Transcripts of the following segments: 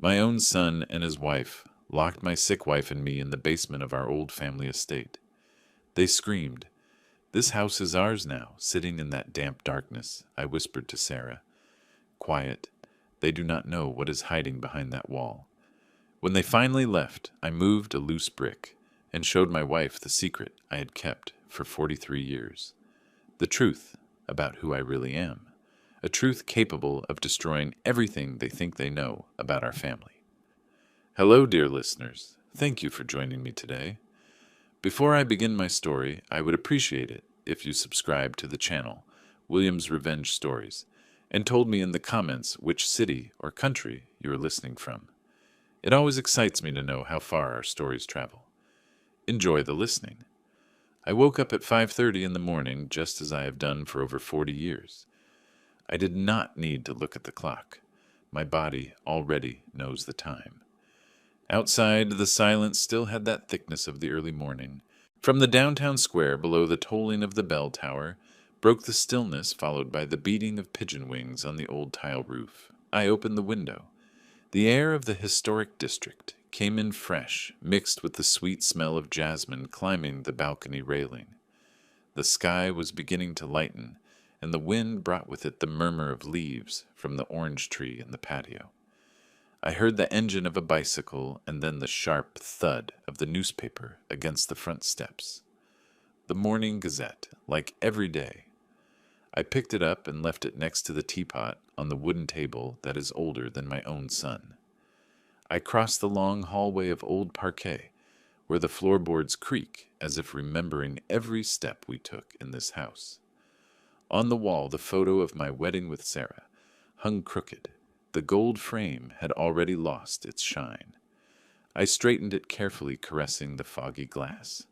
My own son and his wife locked my sick wife and me in the basement of our old family estate. They screamed, "This house is ours now," sitting in that damp darkness. I whispered to Sarah, "Quiet. They do not know what is hiding behind that wall." When they finally left, I moved a loose brick and showed my wife the secret I had kept for 43 years. The truth about who I really am. A truth capable of destroying everything they think they know about our family. Hello, dear listeners. Thank you for joining me today. Before I begin my story, I would appreciate it if you subscribe to the channel, William's Revenge Stories, and told me in the comments which city or country you are listening from. It always excites me to know how far our stories travel. Enjoy the listening. I woke up at 5:30 in the morning, just as I have done for over 40 years. I did not need to look at the clock. My body already knows the time. Outside, the silence still had that thickness of the early morning. From the downtown square below the tolling of the bell tower broke the stillness, followed by the beating of pigeon wings on the old tile roof. I opened the window. The air of the historic district came in fresh, mixed with the sweet smell of jasmine climbing the balcony railing. The sky was beginning to lighten, and the wind brought with it the murmur of leaves from the orange tree in the patio. I heard the engine of a bicycle and then the sharp thud of the newspaper against the front steps. The Morning Gazette, like every day. I picked it up and left it next to the teapot on the wooden table that is older than my own son. I crossed the long hallway of old parquet, where the floorboards creak as if remembering every step we took in this house. On the wall, the photo of my wedding with Sarah hung crooked. The gold frame had already lost its shine. I straightened it carefully, caressing the foggy glass.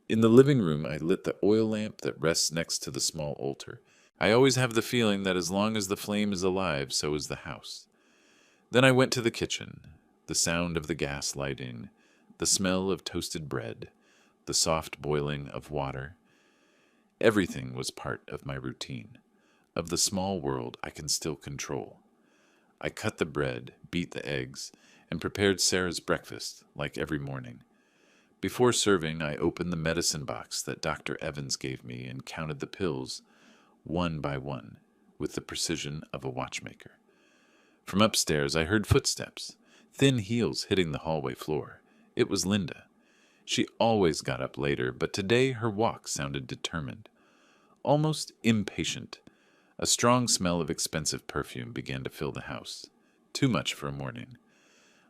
In the living room, I lit the oil lamp that rests next to the small altar. I always have the feeling that as long as the flame is alive, so is the house. Then I went to the kitchen. The sound of the gas lighting, the smell of toasted bread, the soft boiling of water. Everything was part of my routine, of the small world I can still control. I cut the bread, beat the eggs, and prepared Sarah's breakfast, like every morning. Before serving, I opened the medicine box that Dr. Evans gave me and counted the pills, one by one, with the precision of a watchmaker. From upstairs, I heard footsteps, thin heels hitting the hallway floor. It was Linda. She always got up later, but today her walk sounded determined, almost impatient. A strong smell of expensive perfume began to fill the house. Too much for a morning.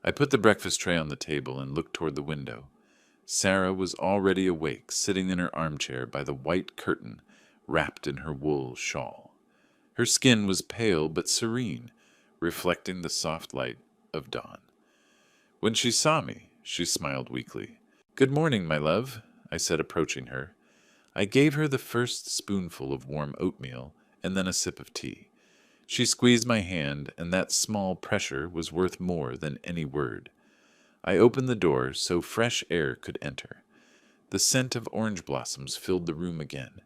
I put the breakfast tray on the table and looked toward the window. Sarah was already awake, sitting in her armchair by the white curtain, wrapped in her wool shawl. Her skin was pale but serene, reflecting the soft light of dawn. When she saw me, she smiled weakly. "Good morning, my love," I said, approaching her. I gave her the first spoonful of warm oatmeal and then a sip of tea. She squeezed my hand, and that small pressure was worth more than any word. I opened the door so fresh air could enter. The scent of orange blossoms filled the room again.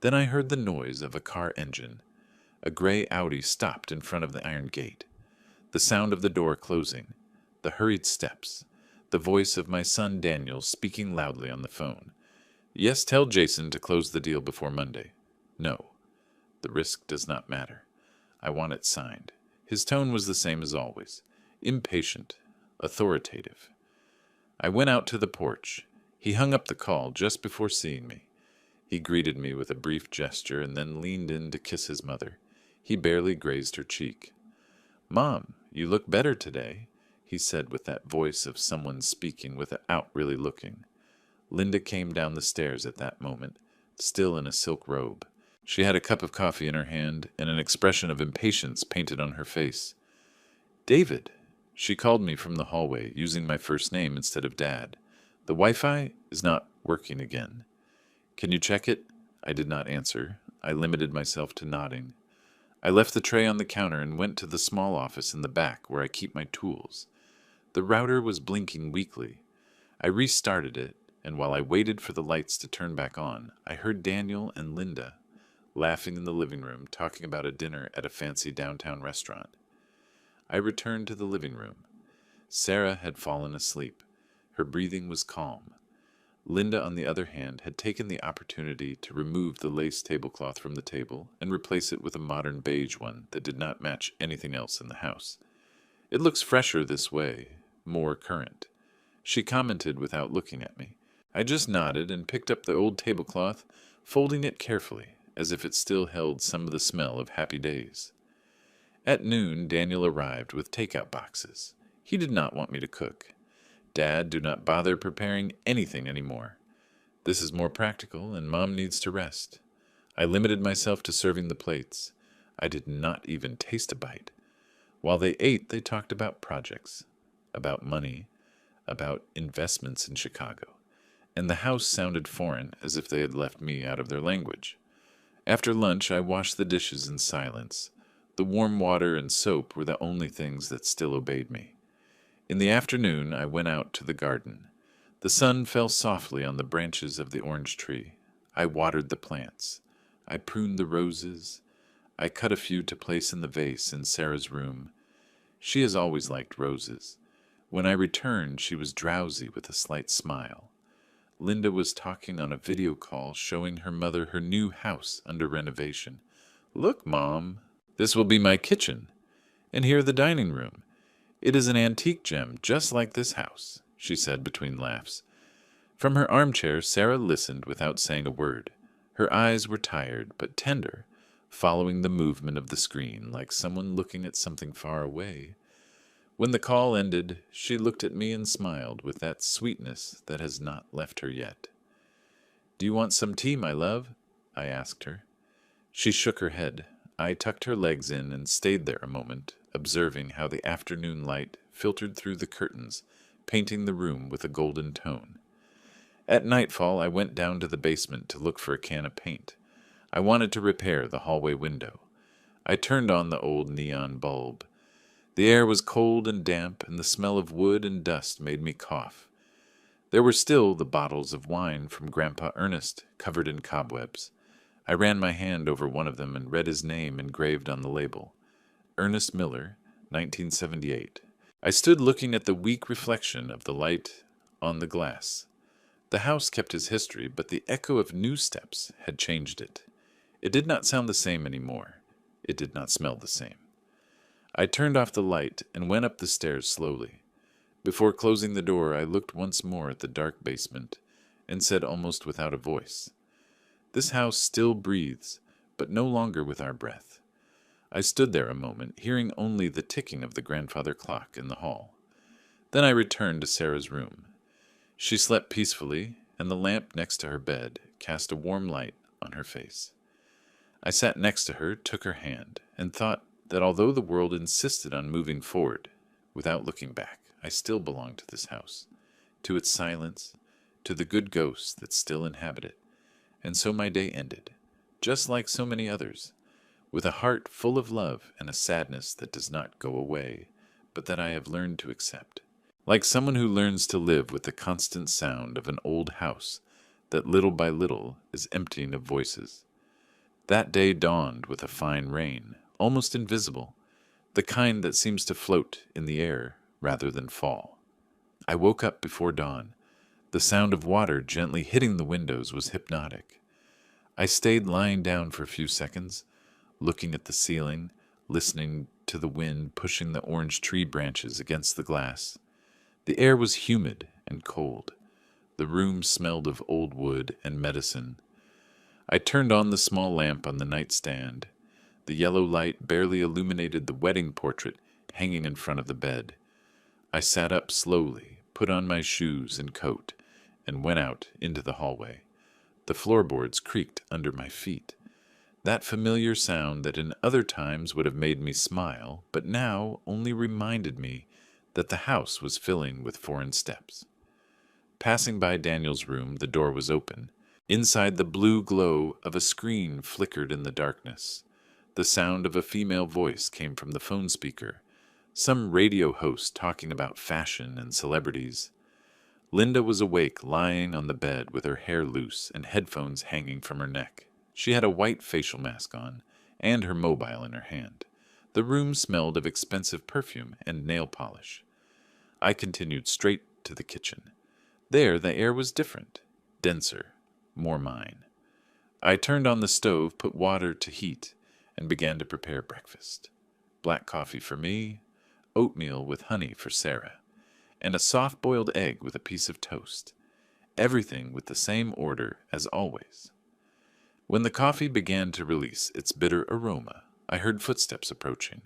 Then I heard the noise of a car engine. A gray Audi stopped in front of the iron gate. The sound of the door closing, the hurried steps, the voice of my son Daniel speaking loudly on the phone. "Yes, tell Jason to close the deal before Monday." "No. The risk does not matter. I want it signed." His tone was the same as always, impatient, authoritative. I went out to the porch. He hung up the call just before seeing me. He greeted me with a brief gesture and then leaned in to kiss his mother. He barely grazed her cheek. "Mom, you look better today," he said with that voice of someone speaking without really looking. Linda came down the stairs at that moment, still in a silk robe. She had a cup of coffee in her hand and an expression of impatience painted on her face. "David," she called me from the hallway, using my first name instead of Dad. "The Wi-Fi is not working again. Can you check it?" I did not answer. I limited myself to nodding. I left the tray on the counter and went to the small office in the back where I keep my tools. The router was blinking weakly. I restarted it, and while I waited for the lights to turn back on, I heard Daniel and Linda laughing in the living room, talking about a dinner at a fancy downtown restaurant. I returned to the living room. Sarah had fallen asleep. Her breathing was calm. Linda, on the other hand, had taken the opportunity to remove the lace tablecloth from the table and replace it with a modern beige one that did not match anything else in the house. "It looks fresher this way, more current," she commented without looking at me. I just nodded and picked up the old tablecloth, folding it carefully, as if it still held some of the smell of happy days. At noon, Daniel arrived with takeout boxes. He did not want me to cook. "Dad, do not bother preparing anything anymore. This is more practical, and Mom needs to rest." I limited myself to serving the plates. I did not even taste a bite. While they ate, they talked about projects, about money, about investments in Chicago, and the house sounded foreign, as if they had left me out of their language. After lunch, I washed the dishes in silence. The warm water and soap were the only things that still obeyed me. In the afternoon, I went out to the garden. The sun fell softly on the branches of the orange tree. I watered the plants. I pruned the roses. I cut a few to place in the vase in Sarah's room. She has always liked roses. When I returned, she was drowsy with a slight smile. Linda was talking on a video call showing her mother her new house under renovation. "Look, Mom, this will be my kitchen. And here the dining room. It is an antique gem, just like this house," she said between laughs. From her armchair, Sarah listened without saying a word. Her eyes were tired, but tender, following the movement of the screen like someone looking at something far away. When the call ended, she looked at me and smiled with that sweetness that has not left her yet. "Do you want some tea, my love?" I asked her. She shook her head. I tucked her legs in and stayed there a moment, observing how the afternoon light filtered through the curtains, painting the room with a golden tone. At nightfall, I went down to the basement to look for a can of paint. I wanted to repair the hallway window. I turned on the old neon bulb. The air was cold and damp, and the smell of wood and dust made me cough. There were still the bottles of wine from Grandpa Ernest, covered in cobwebs. I ran my hand over one of them and read his name engraved on the label. Ernest Miller, 1978. I stood looking at the weak reflection of the light on the glass. The house kept his history, but the echo of new steps had changed it. It did not sound the same anymore. It did not smell the same. I turned off the light and went up the stairs slowly. Before closing the door, I looked once more at the dark basement and said almost without a voice, "This house still breathes, but no longer with our breath." I stood there a moment, hearing only the ticking of the grandfather clock in the hall. Then I returned to Sarah's room. She slept peacefully, and the lamp next to her bed cast a warm light on her face. I sat next to her, took her hand, and thought that although the world insisted on moving forward, without looking back, I still belonged to this house, to its silence, to the good ghosts that still inhabit it. And so my day ended, just like so many others, with a heart full of love and a sadness that does not go away, but that I have learned to accept. Like someone who learns to live with the constant sound of an old house that little by little is emptying of voices. That day dawned with a fine rain, almost invisible, the kind that seems to float in the air rather than fall. I woke up before dawn. The sound of water gently hitting the windows was hypnotic. I stayed lying down for a few seconds, looking at the ceiling, listening to the wind pushing the orange tree branches against the glass. The air was humid and cold. The room smelled of old wood and medicine. I turned on the small lamp on the nightstand. The yellow light barely illuminated the wedding portrait hanging in front of the bed. I sat up slowly, put on my shoes and coat, and went out into the hallway. The floorboards creaked under my feet. That familiar sound that in other times would have made me smile, but now only reminded me that the house was filling with foreign steps. Passing by Daniel's room, the door was open. Inside, the blue glow of a screen flickered in the darkness. The sound of a female voice came from the phone speaker, some radio host talking about fashion and celebrities. Linda was awake, lying on the bed with her hair loose and headphones hanging from her neck. She had a white facial mask on, and her mobile in her hand. The room smelled of expensive perfume and nail polish. I continued straight to the kitchen. There the air was different, denser, more mine. I turned on the stove, put water to heat, and began to prepare breakfast. Black coffee for me, oatmeal with honey for Sarah, and a soft-boiled egg with a piece of toast. Everything with the same order as always. When the coffee began to release its bitter aroma, I heard footsteps approaching.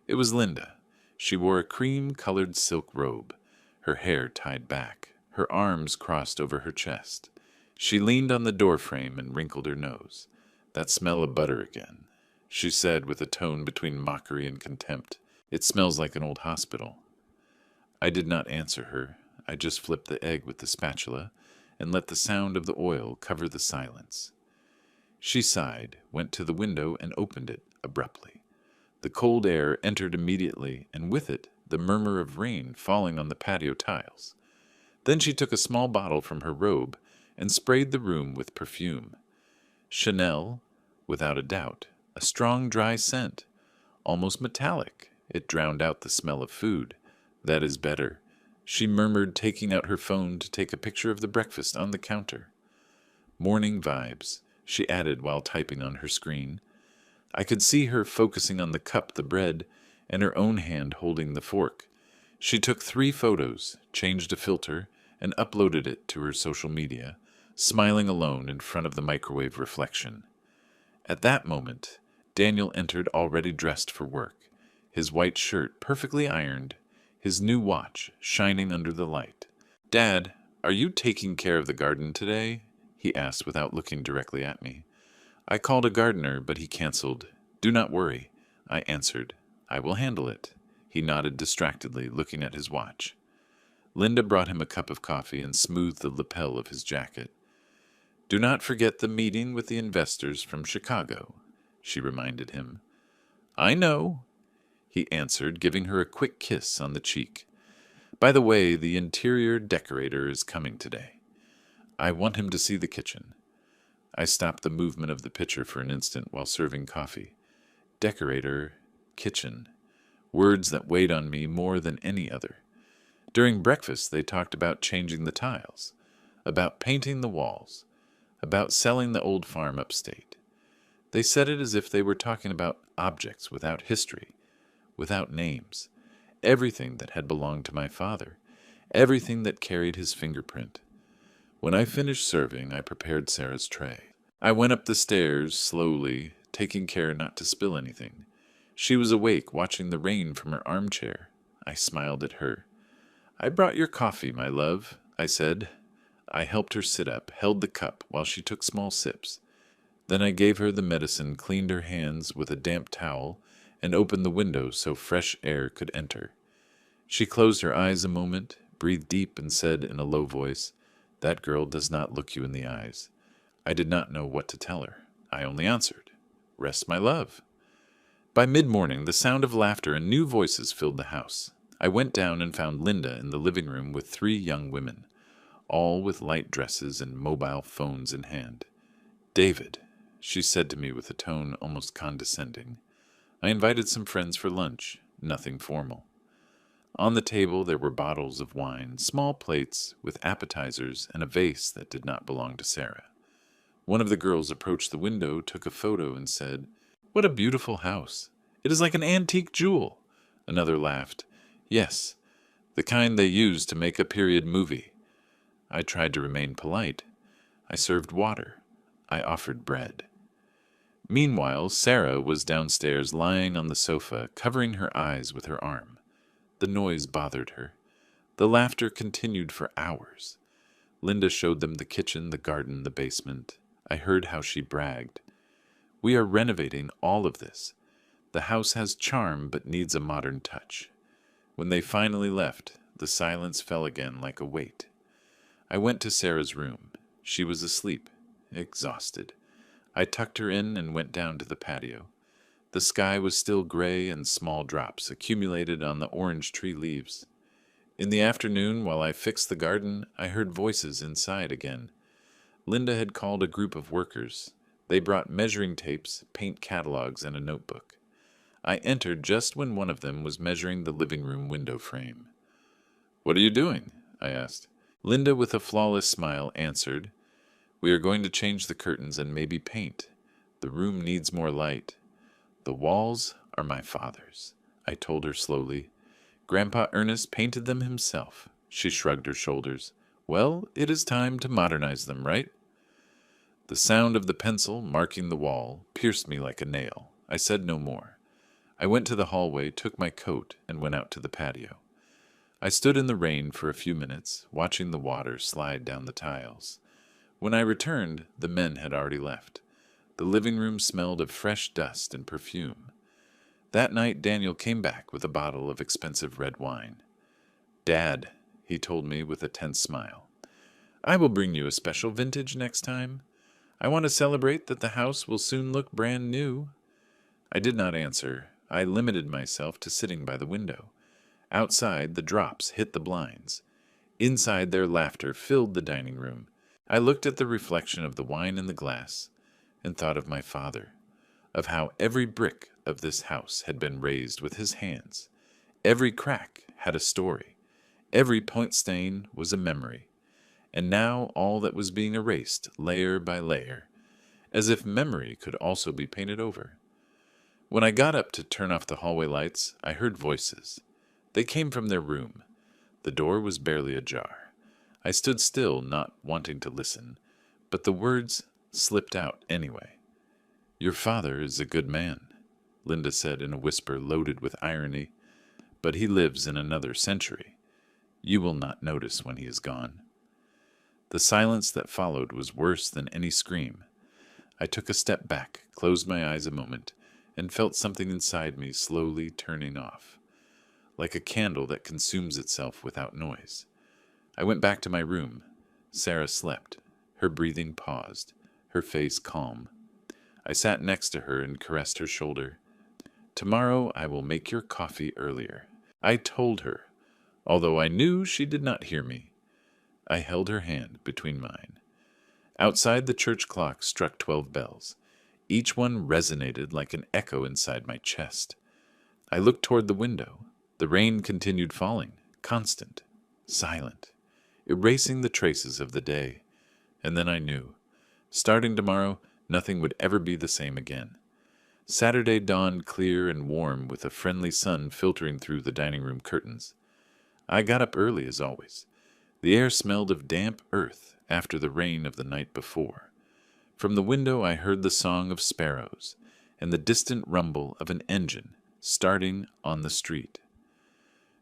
It was Linda. She wore a cream-colored silk robe, her hair tied back, her arms crossed over her chest. She leaned on the doorframe and wrinkled her nose. "That smell of butter again," she said with a tone between mockery and contempt. "It smells like an old hospital." I did not answer her. I just flipped the egg with the spatula and let the sound of the oil cover the silence. She sighed, went to the window, and opened it abruptly. The cold air entered immediately, and with it the murmur of rain falling on the patio tiles. Then she took a small bottle from her robe and sprayed the room with perfume. Chanel, without a doubt, a strong dry scent, almost metallic. It drowned out the smell of food. "That is better," she murmured, taking out her phone to take a picture of the breakfast on the counter. "Morning vibes," she added while typing on her screen. I could see her focusing on the cup, the bread, and her own hand holding the fork. She took 3 photos, changed a filter, and uploaded it to her social media, smiling alone in front of the microwave reflection. At that moment, Daniel entered already dressed for work, his white shirt perfectly ironed, his new watch shining under the light. "Dad, are you taking care of the garden today?" he asked without looking directly at me. "I called a gardener, but he canceled." "Do not worry," I answered. "I will handle it." He nodded distractedly, looking at his watch. Linda brought him a cup of coffee and smoothed the lapel of his jacket. "Do not forget the meeting with the investors from Chicago," she reminded him. "I know," he answered, giving her a quick kiss on the cheek. "By the way, the interior decorator is coming today. I want him to see the kitchen." I stopped the movement of the pitcher for an instant while serving coffee. Decorator, kitchen, words that weighed on me more than any other. During breakfast, they talked about changing the tiles, about painting the walls, about selling the old farm upstate. They said it as if they were talking about objects without history, without names, everything that had belonged to my father, everything that carried his fingerprint. When I finished serving, I prepared Sarah's tray. I went up the stairs slowly, taking care not to spill anything. She was awake, watching the rain from her armchair. I smiled at her. "I brought your coffee, my love," I said. I helped her sit up, held the cup while she took small sips. Then I gave her the medicine, cleaned her hands with a damp towel, and opened the window so fresh air could enter. She closed her eyes a moment, breathed deep, and said in a low voice, "That girl does not look you in the eyes." I did not know what to tell her. I only answered, "Rest, my love." By mid-morning, the sound of laughter and new voices filled the house. I went down and found Linda in the living room with 3 young women, all with light dresses and mobile phones in hand. "David," she said to me with a tone almost condescending. I invited some friends for lunch, nothing formal. On the table there were bottles of wine, small plates with appetizers, and a vase that did not belong to Sarah. One of the girls approached the window, took a photo, and said, "What a beautiful house. It is like an antique jewel." Another laughed. "Yes, the kind they use to make a period movie." I tried to remain polite. I served water. I offered bread. Meanwhile, Sarah was downstairs lying on the sofa, covering her eyes with her arm. The noise bothered her. The laughter continued for hours. Linda showed them the kitchen, the garden, the basement. I heard how she bragged. "We are renovating all of this. The house has charm but needs a modern touch." When they finally left, the silence fell again like a weight. I went to Sarah's room. She was asleep, exhausted. I tucked her in and went down to the patio. The sky was still gray and small drops accumulated on the orange tree leaves. In the afternoon, while I fixed the garden, I heard voices inside again. Linda had called a group of workers. They brought measuring tapes, paint catalogs, and a notebook. I entered just when one of them was measuring the living room window frame. "What are you doing?" I asked. Linda, with a flawless smile, answered, "We are going to change the curtains and maybe paint. The room needs more light. The walls are my father's," I told her slowly. "Grandpa Ernest painted them himself." She shrugged her shoulders. "Well, it is time to modernize them, right?" The sound of the pencil marking the wall pierced me like a nail. I said no more. I went to the hallway, took my coat, and went out to the patio. I stood in the rain for a few minutes, watching the water slide down the tiles. When I returned, the men had already left. The living room smelled of fresh dust and perfume. That night, Daniel came back with a bottle of expensive red wine. "Dad," he told me with a tense smile, "I will bring you a special vintage next time. I want to celebrate that the house will soon look brand new." I did not answer. I limited myself to sitting by the window. Outside, the drops hit the blinds. Inside, their laughter filled the dining room. I looked at the reflection of the wine in the glass and thought of my father, of how every brick of this house had been raised with his hands. Every crack had a story. Every point stain was a memory. And now all that was being erased layer by layer, as if memory could also be painted over. When I got up to turn off the hallway lights, I heard voices. They came from their room. The door was barely ajar. I stood still, not wanting to listen, but the words slipped out anyway. "Your father is a good man," Linda said in a whisper loaded with irony, "but he lives in another century. You will not notice when he is gone." The silence that followed was worse than any scream. I took a step back, closed my eyes a moment, and felt something inside me slowly turning off, like a candle that consumes itself without noise. I went back to my room. Sarah slept. Her breathing paused, her face calm. I sat next to her and caressed her shoulder. "Tomorrow I will make your coffee earlier," I told her, although I knew she did not hear me. I held her hand between mine. Outside, the church clock struck 12 bells. Each one resonated like an echo inside my chest. I looked toward the window. The rain continued falling, constant, silent, erasing the traces of the day. And then I knew. Starting tomorrow, nothing would ever be the same again. Saturday dawned clear and warm, with a friendly sun filtering through the dining room curtains. I got up early as always. The air smelled of damp earth after the rain of the night before. From the window I heard the song of sparrows and the distant rumble of an engine starting on the street.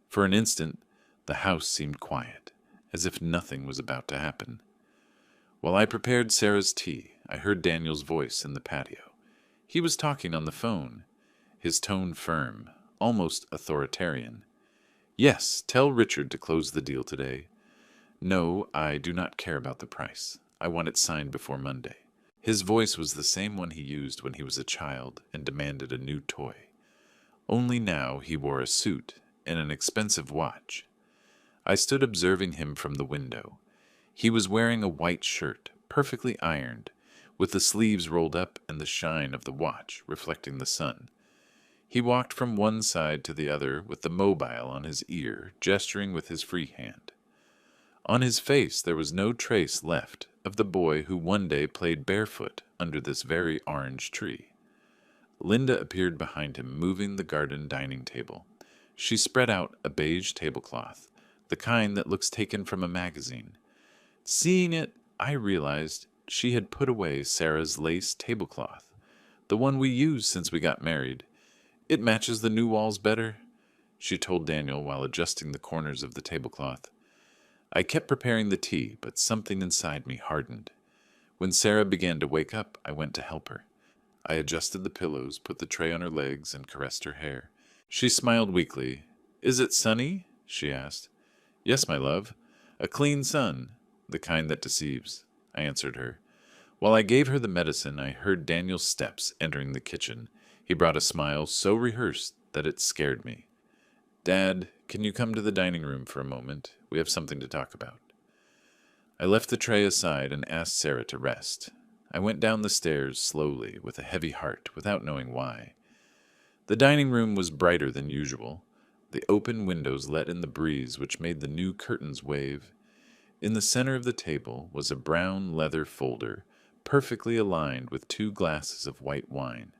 For an instant, the house seemed quiet, as if nothing was about to happen. While I prepared Sarah's tea, I heard Daniel's voice in the patio. He was talking on the phone, his tone firm, almost authoritarian. "Yes, tell Richard to close the deal today. No, I do not care about the price. I want it signed before Monday." His voice was the same one he used when he was a child and demanded a new toy. Only now he wore a suit and an expensive watch. I stood observing him from the window. He was wearing a white shirt, perfectly ironed, with the sleeves rolled up and the shine of the watch reflecting the sun. He walked from one side to the other with the mobile on his ear, gesturing with his free hand. On his face there was no trace left of the boy who one day played barefoot under this very orange tree. Linda appeared behind him, moving the garden dining table. She spread out a beige tablecloth, the kind that looks taken from a magazine. Seeing it, I realized she had put away Sarah's lace tablecloth, the one we used since we got married. "It matches the new walls better," she told Daniel while adjusting the corners of the tablecloth. I kept preparing the tea, but something inside me hardened. When Sarah began to wake up, I went to help her. I adjusted the pillows, put the tray on her legs, and caressed her hair. She smiled weakly. "Is it sunny?" she asked. "Yes, my love. A clean sun, the kind that deceives," I answered her. While I gave her the medicine, I heard Daniel's steps entering the kitchen. He brought a smile so rehearsed that it scared me. "Dad, can you come to the dining room for a moment? We have something to talk about." I left the tray aside and asked Sarah to rest. I went down the stairs slowly, with a heavy heart, without knowing why. The dining room was brighter than usual. The open windows let in the breeze, which made the new curtains wave. In the center of the table was a brown leather folder, perfectly aligned with 2 glasses of white wine.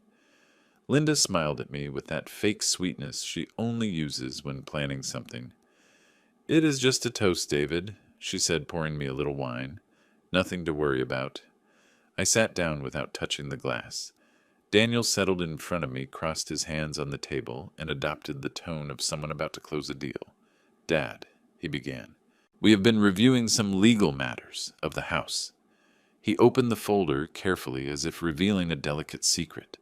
Linda smiled at me with that fake sweetness she only uses when planning something. "It is just a toast, David," she said, pouring me a little wine. "Nothing to worry about." I sat down without touching the glass. Daniel settled in front of me, crossed his hands on the table, and adopted the tone of someone about to close a deal. "Dad," he began, "we have been reviewing some legal matters of the house." He opened the folder carefully as if revealing a delicate secret.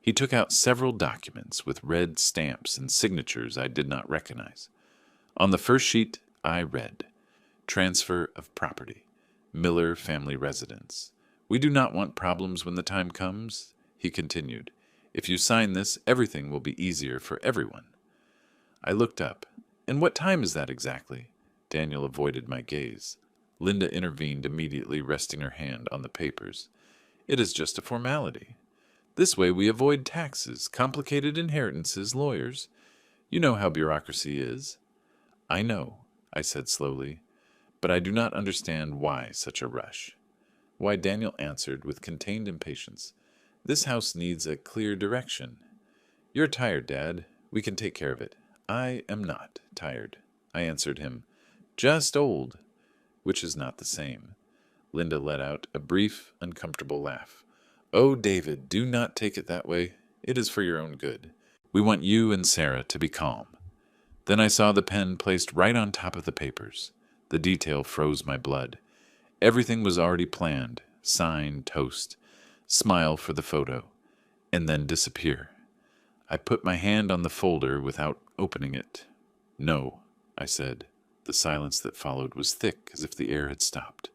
He took out several documents with red stamps and signatures I did not recognize. On the first sheet, I read, "Transfer of property, Miller family residence. We do not want problems when the time comes," he continued. "If you sign this, everything will be easier for everyone." I looked up. "And what time is that exactly?" Daniel avoided my gaze. Linda intervened immediately, resting her hand on the papers. "It is just a formality. This way we avoid taxes, complicated inheritances, lawyers. You know how bureaucracy is." "I know," I said slowly, "but I do not understand why such a rush." "Why," Daniel answered with contained impatience, "this house needs a clear direction. You're tired, Dad. We can take care of it." "I am not tired," I answered him. "Just old," which is not the same. Linda let out a brief, uncomfortable laugh. "Oh, David, do not take it that way. It is for your own good. We want you and Sarah to be calm." Then I saw the pen placed right on top of the papers. The detail froze my blood. Everything was already planned: sign, toast, smile for the photo, and then disappear. I put my hand on the folder without opening it. "No," I said. The silence that followed was thick, as if the air had stopped.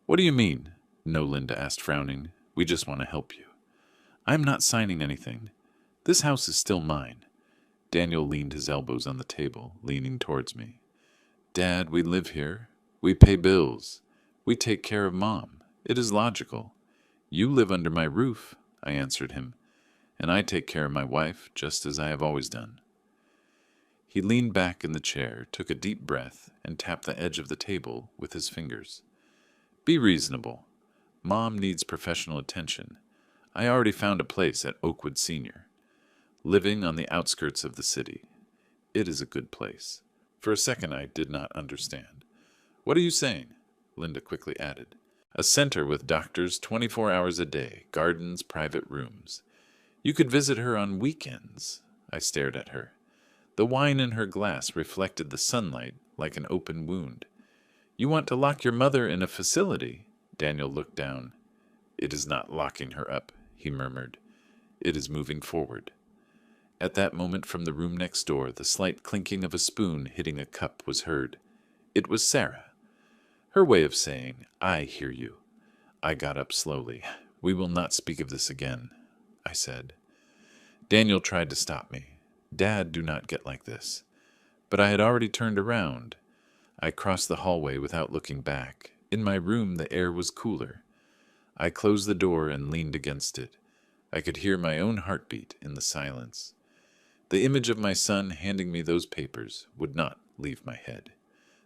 "What do you mean?" "No," Linda asked, frowning. "We just want to help you." "I'm not signing anything. This house is still mine." Daniel leaned his elbows on the table, leaning towards me. "Dad, we live here. We pay bills. We take care of Mom. It is logical. You live under my roof," I answered him, "and I take care of my wife, just as I have always done." He leaned back in the chair, took a deep breath, and tapped the edge of the table with his fingers. "Be reasonable. Mom needs professional attention. I already found a place at Oakwood Senior, living on the outskirts of the city. It is a good place." For a second I did not understand. "What are you saying?" Linda quickly added. "A center with doctors 24 hours a day, gardens, private rooms. You could visit her on weekends." I stared at her. The wine in her glass reflected the sunlight like an open wound. "You want to lock your mother in a facility?" Daniel looked down. "It is not locking her up," he murmured. "It is moving forward." At that moment, from the room next door, the slight clinking of a spoon hitting a cup was heard. It was Sarah. Her way of saying, "I hear you." I got up slowly. "We will not speak of this again," I said. Daniel tried to stop me. "Dad, do not get like this." But I had already turned around. I crossed the hallway without looking back. In my room, the air was cooler. I closed the door and leaned against it. I could hear my own heartbeat in the silence. The image of my son handing me those papers would not leave my head.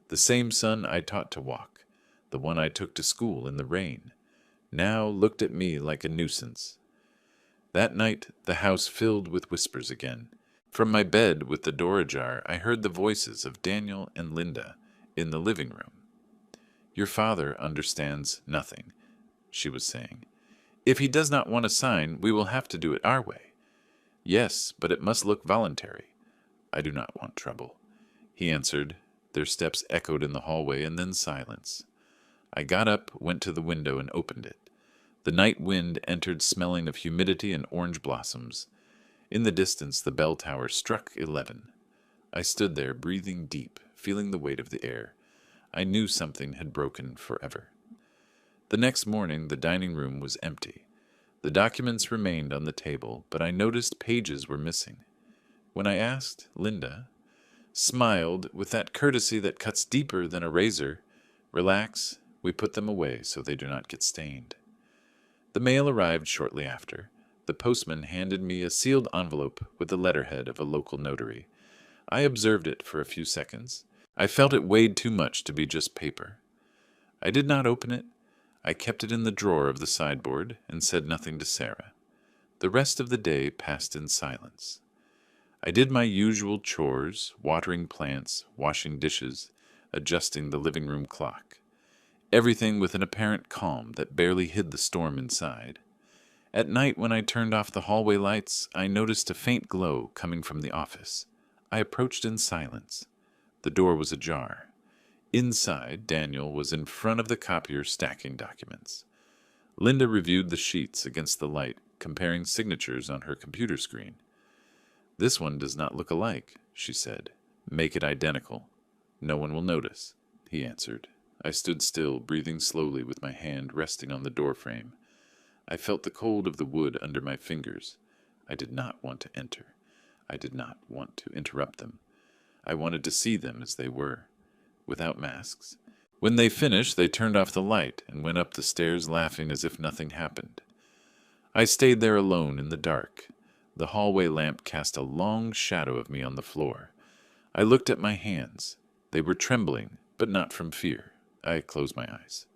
The same son I taught to walk, the one I took to school in the rain, now looked at me like a nuisance. That night the house filled with whispers again. From my bed with the door ajar, I heard the voices of Daniel and Linda in the living room. "Your father understands nothing," she was saying. "If he does not want to sign, we will have to do it our way." "Yes, but it must look voluntary." "I do not want trouble," he answered. Their steps echoed in the hallway, and then silence. I got up, went to the window, and opened it. The night wind entered, smelling of humidity and orange blossoms. In the distance, the bell tower struck 11. I stood there, breathing deep, feeling the weight of the air. I knew something had broken forever. The next morning, the dining room was empty. The documents remained on the table, but I noticed pages were missing. When I asked, Linda smiled with that courtesy that cuts deeper than a razor. "Relax, we put them away so they do not get stained." The mail arrived shortly after. The postman handed me a sealed envelope with the letterhead of a local notary. I observed it for a few seconds. I felt it weighed too much to be just paper. I did not open it. I kept it in the drawer of the sideboard and said nothing to Sarah. The rest of the day passed in silence. I did my usual chores, watering plants, washing dishes, adjusting the living room clock. Everything with an apparent calm that barely hid the storm inside. At night, when I turned off the hallway lights, I noticed a faint glow coming from the office. I approached in silence. The door was ajar. Inside, Daniel was in front of the copier stacking documents. Linda reviewed the sheets against the light, comparing signatures on her computer screen. "This one does not look alike," she said. "Make it identical. No one will notice," he answered. I stood still, breathing slowly with my hand resting on the doorframe. I felt the cold of the wood under my fingers. I did not want to enter. I did not want to interrupt them. I wanted to see them as they were, without masks. When they finished, they turned off the light and went up the stairs laughing as if nothing happened. I stayed there alone in the dark. The hallway lamp cast a long shadow of me on the floor. I looked at my hands. They were trembling, but not from fear. I closed my eyes.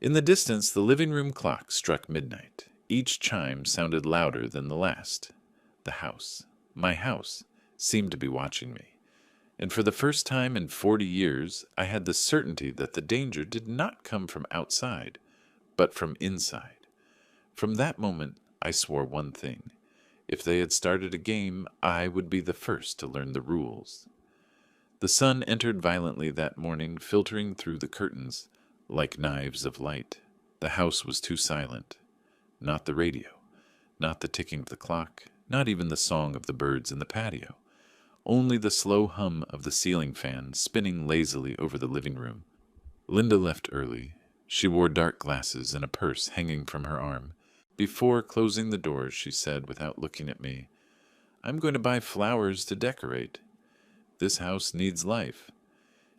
In the distance, the living room clock struck midnight. Each chime sounded louder than the last. The house, my house, seemed to be watching me. And for the first time in 40 years, I had the certainty that the danger did not come from outside, but from inside. From that moment, I swore one thing. If they had started a game, I would be the first to learn the rules. The sun entered violently that morning, filtering through the curtains like knives of light. The house was too silent. Not the radio, not the ticking of the clock, not even the song of the birds in the patio. Only the slow hum of the ceiling fan spinning lazily over the living room. Linda left early. She wore dark glasses and a purse hanging from her arm. Before closing the doors, she said, without looking at me, "I'm going to buy flowers to decorate. This house needs life."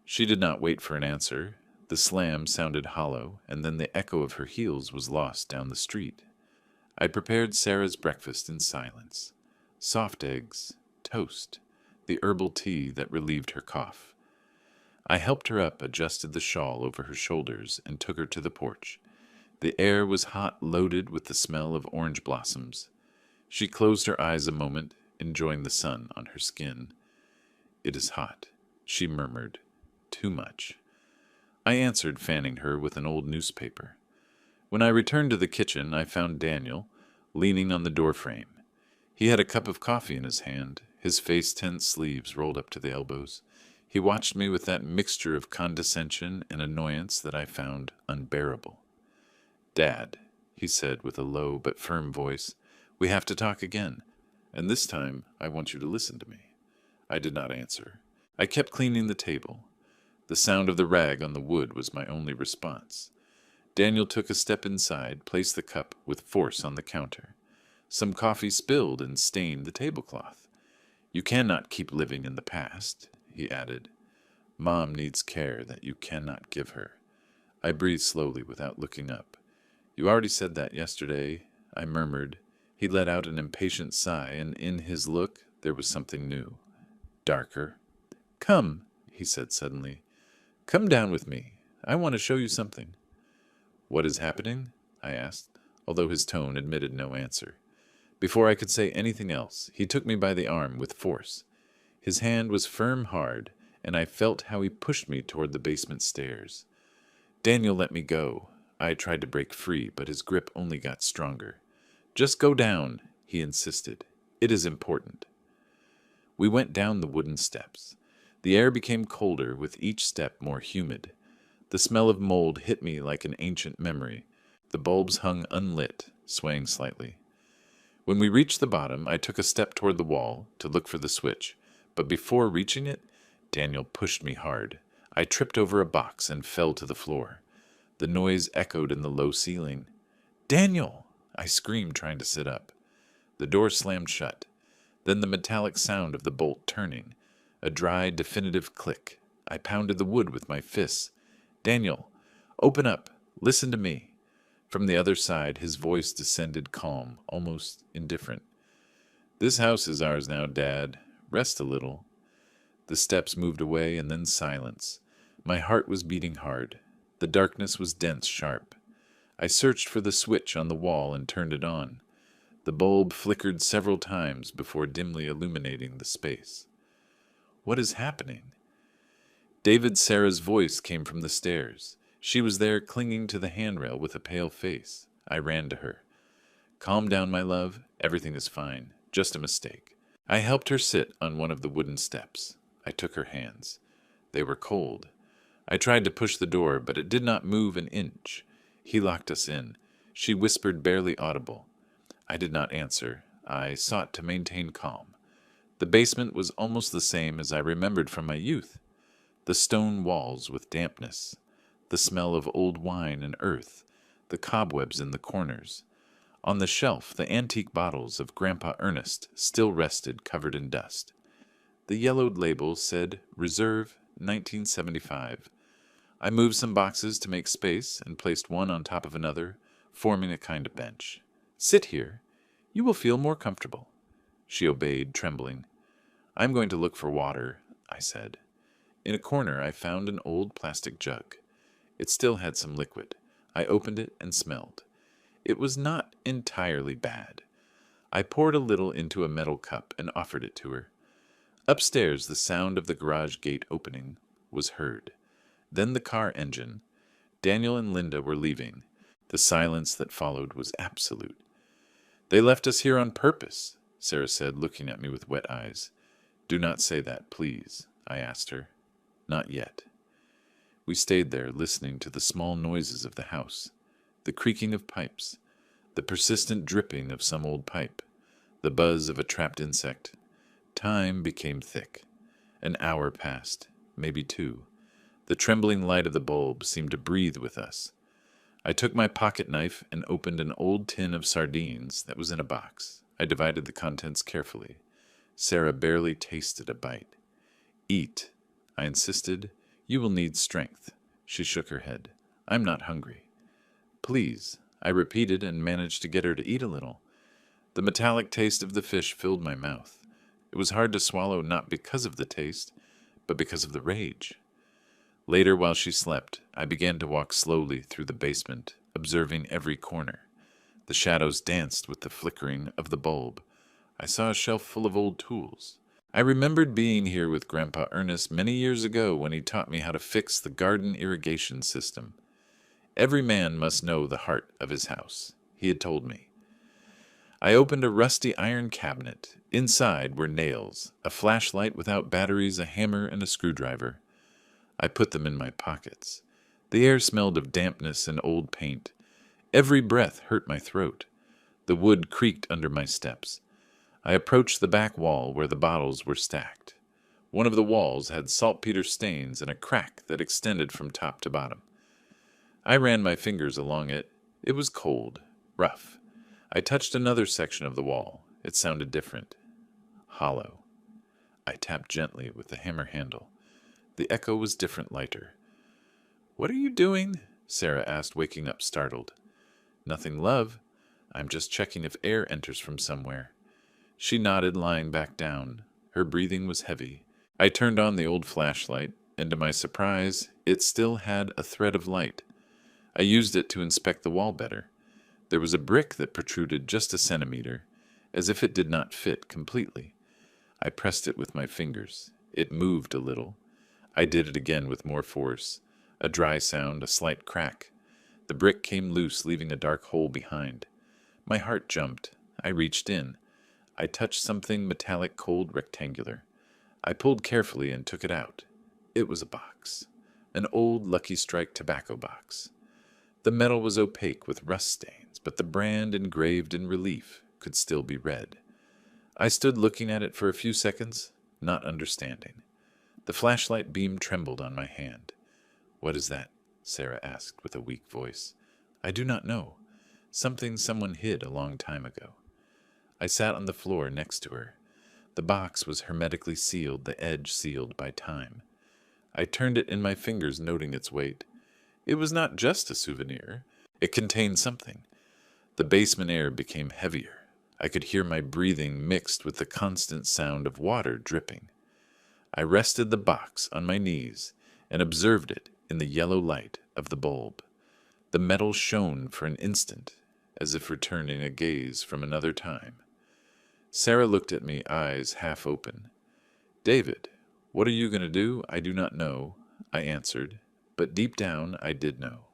She did not wait for an answer. The slam sounded hollow, and then the echo of her heels was lost down the street. I prepared Sarah's breakfast in silence. Soft eggs, toast, the herbal tea that relieved her cough. I helped her up, adjusted the shawl over her shoulders, and took her to the porch. The air was hot, loaded with the smell of orange blossoms. She closed her eyes a moment, enjoying the sun on her skin. "It is hot," she murmured. "Too much." I answered, fanning her with an old newspaper. When I returned to the kitchen, I found Daniel leaning on the doorframe. He had a cup of coffee in his hand, his face-tense sleeves rolled up to the elbows. He watched me with that mixture of condescension and annoyance that I found unbearable. "Dad," he said with a low but firm voice, "we have to talk again, and this time I want you to listen to me." I did not answer. I kept cleaning the table. The sound of the rag on the wood was my only response. Daniel took a step inside, placed the cup with force on the counter. Some coffee spilled and stained the tablecloth. "You cannot keep living in the past," he added. "Mom needs care that you cannot give her." I breathed slowly without looking up. "You already said that yesterday," I murmured. He let out an impatient sigh, and in his look there was something new, darker. "Come," he said suddenly. "Come down with me. I want to show you something." "What is happening?" I asked, although his tone admitted no answer. Before I could say anything else, he took me by the arm with force. His hand was firm, hard, and I felt how he pushed me toward the basement stairs. Daniel let me go. I tried to break free, but his grip only got stronger. "Just go down," he insisted. "It is important." We went down the wooden steps. The air became colder, with each step more humid. The smell of mold hit me like an ancient memory. The bulbs hung unlit, swaying slightly. When we reached the bottom, I took a step toward the wall to look for the switch, but before reaching it, Daniel pushed me hard. I tripped over a box and fell to the floor. The noise echoed in the low ceiling. "Daniel!" I screamed, trying to sit up. The door slammed shut. Then the metallic sound of the bolt turning. A dry, definitive click. I pounded the wood with my fists. "Daniel, open up. Listen to me." From the other side, his voice descended calm, almost indifferent. "This house is ours now, Dad. Rest a little." The steps moved away, and then silence. My heart was beating hard. The darkness was dense, sharp. I searched for the switch on the wall and turned it on. The bulb flickered several times before dimly illuminating the space. What is happening? David Sarah's voice came from the stairs. She was there clinging to the handrail with a pale face. I ran to her. Calm down, my love. Everything is fine. Just a mistake. I helped her sit on one of the wooden steps. I took her hands. They were cold. I tried to push the door, but it did not move an inch. He locked us in. She whispered, barely audible. I did not answer. I sought to maintain calm. The basement was almost the same as I remembered from my youth. The stone walls with dampness, the smell of old wine and earth, the cobwebs in the corners. On the shelf, the antique bottles of Grandpa Ernest still rested covered in dust. The yellowed label said, Reserve, 1975. I moved some boxes to make space and placed one on top of another, forming a kind of bench. Sit here. You will feel more comfortable. She obeyed, trembling. I'm going to look for water, I said. In a corner, I found an old plastic jug. It still had some liquid. I opened it and smelled. It was not entirely bad. I poured a little into a metal cup and offered it to her. Upstairs, the sound of the garage gate opening was heard. Then the car engine. Daniel and Linda were leaving. The silence that followed was absolute. They left us here on purpose, Sarah said, looking at me with wet eyes. Do not say that, please, I asked her. Not yet. We stayed there, listening to the small noises of the house, the creaking of pipes, the persistent dripping of some old pipe, the buzz of a trapped insect. Time became thick. An hour passed, maybe 2. The trembling light of the bulb seemed to breathe with us. I took my pocket knife and opened an old tin of sardines that was in a box. I divided the contents carefully. Sarah barely tasted a bite. Eat, I insisted. You will need strength. She shook her head. I'm not hungry. Please, I repeated and managed to get her to eat a little. The metallic taste of the fish filled my mouth. It was hard to swallow not because of the taste, but because of the rage. Later, while she slept, I began to walk slowly through the basement, observing every corner. The shadows danced with the flickering of the bulb. I saw a shelf full of old tools. I remembered being here with Grandpa Ernest many years ago when he taught me how to fix the garden irrigation system. Every man must know the heart of his house, he had told me. I opened a rusty iron cabinet. Inside were nails, a flashlight without batteries, a hammer, and a screwdriver. I put them in my pockets. The air smelled of dampness and old paint. Every breath hurt my throat. The wood creaked under my steps. I approached the back wall where the bottles were stacked. One of the walls had saltpeter stains and a crack that extended from top to bottom. I ran my fingers along it. It was cold, rough. I touched another section of the wall. It sounded different. Hollow. I tapped gently with the hammer handle. The echo was different, lighter. What are you doing? Sarah asked, waking up startled. Nothing, love. I'm just checking if air enters from somewhere. She nodded, lying back down. Her breathing was heavy. I turned on the old flashlight, and to my surprise, it still had a thread of light. I used it to inspect the wall better. There was a brick that protruded just a centimeter, as if it did not fit completely. I pressed it with my fingers. It moved a little. I did it again with more force. A dry sound, a slight crack. The brick came loose, leaving a dark hole behind. My heart jumped. I reached in. I touched something metallic, cold, rectangular. I pulled carefully and took it out. It was a box. An old Lucky Strike tobacco box. The metal was opaque with rust stains, but the brand engraved in relief could still be read. I stood looking at it for a few seconds, not understanding. The flashlight beam trembled on my hand. What is that? Sarah asked with a weak voice. I do not know. Something someone hid a long time ago. I sat on the floor next to her. The box was hermetically sealed, the edge sealed by time. I turned it in my fingers, noting its weight. It was not just a souvenir. It contained something. The basement air became heavier. I could hear my breathing mixed with the constant sound of water dripping. I rested the box on my knees and observed it in the yellow light of the bulb. The metal shone for an instant, as if returning a gaze from another time. Sarah looked at me, eyes half open. "David, what are you going to do? I do not know," I answered, but deep down I did know.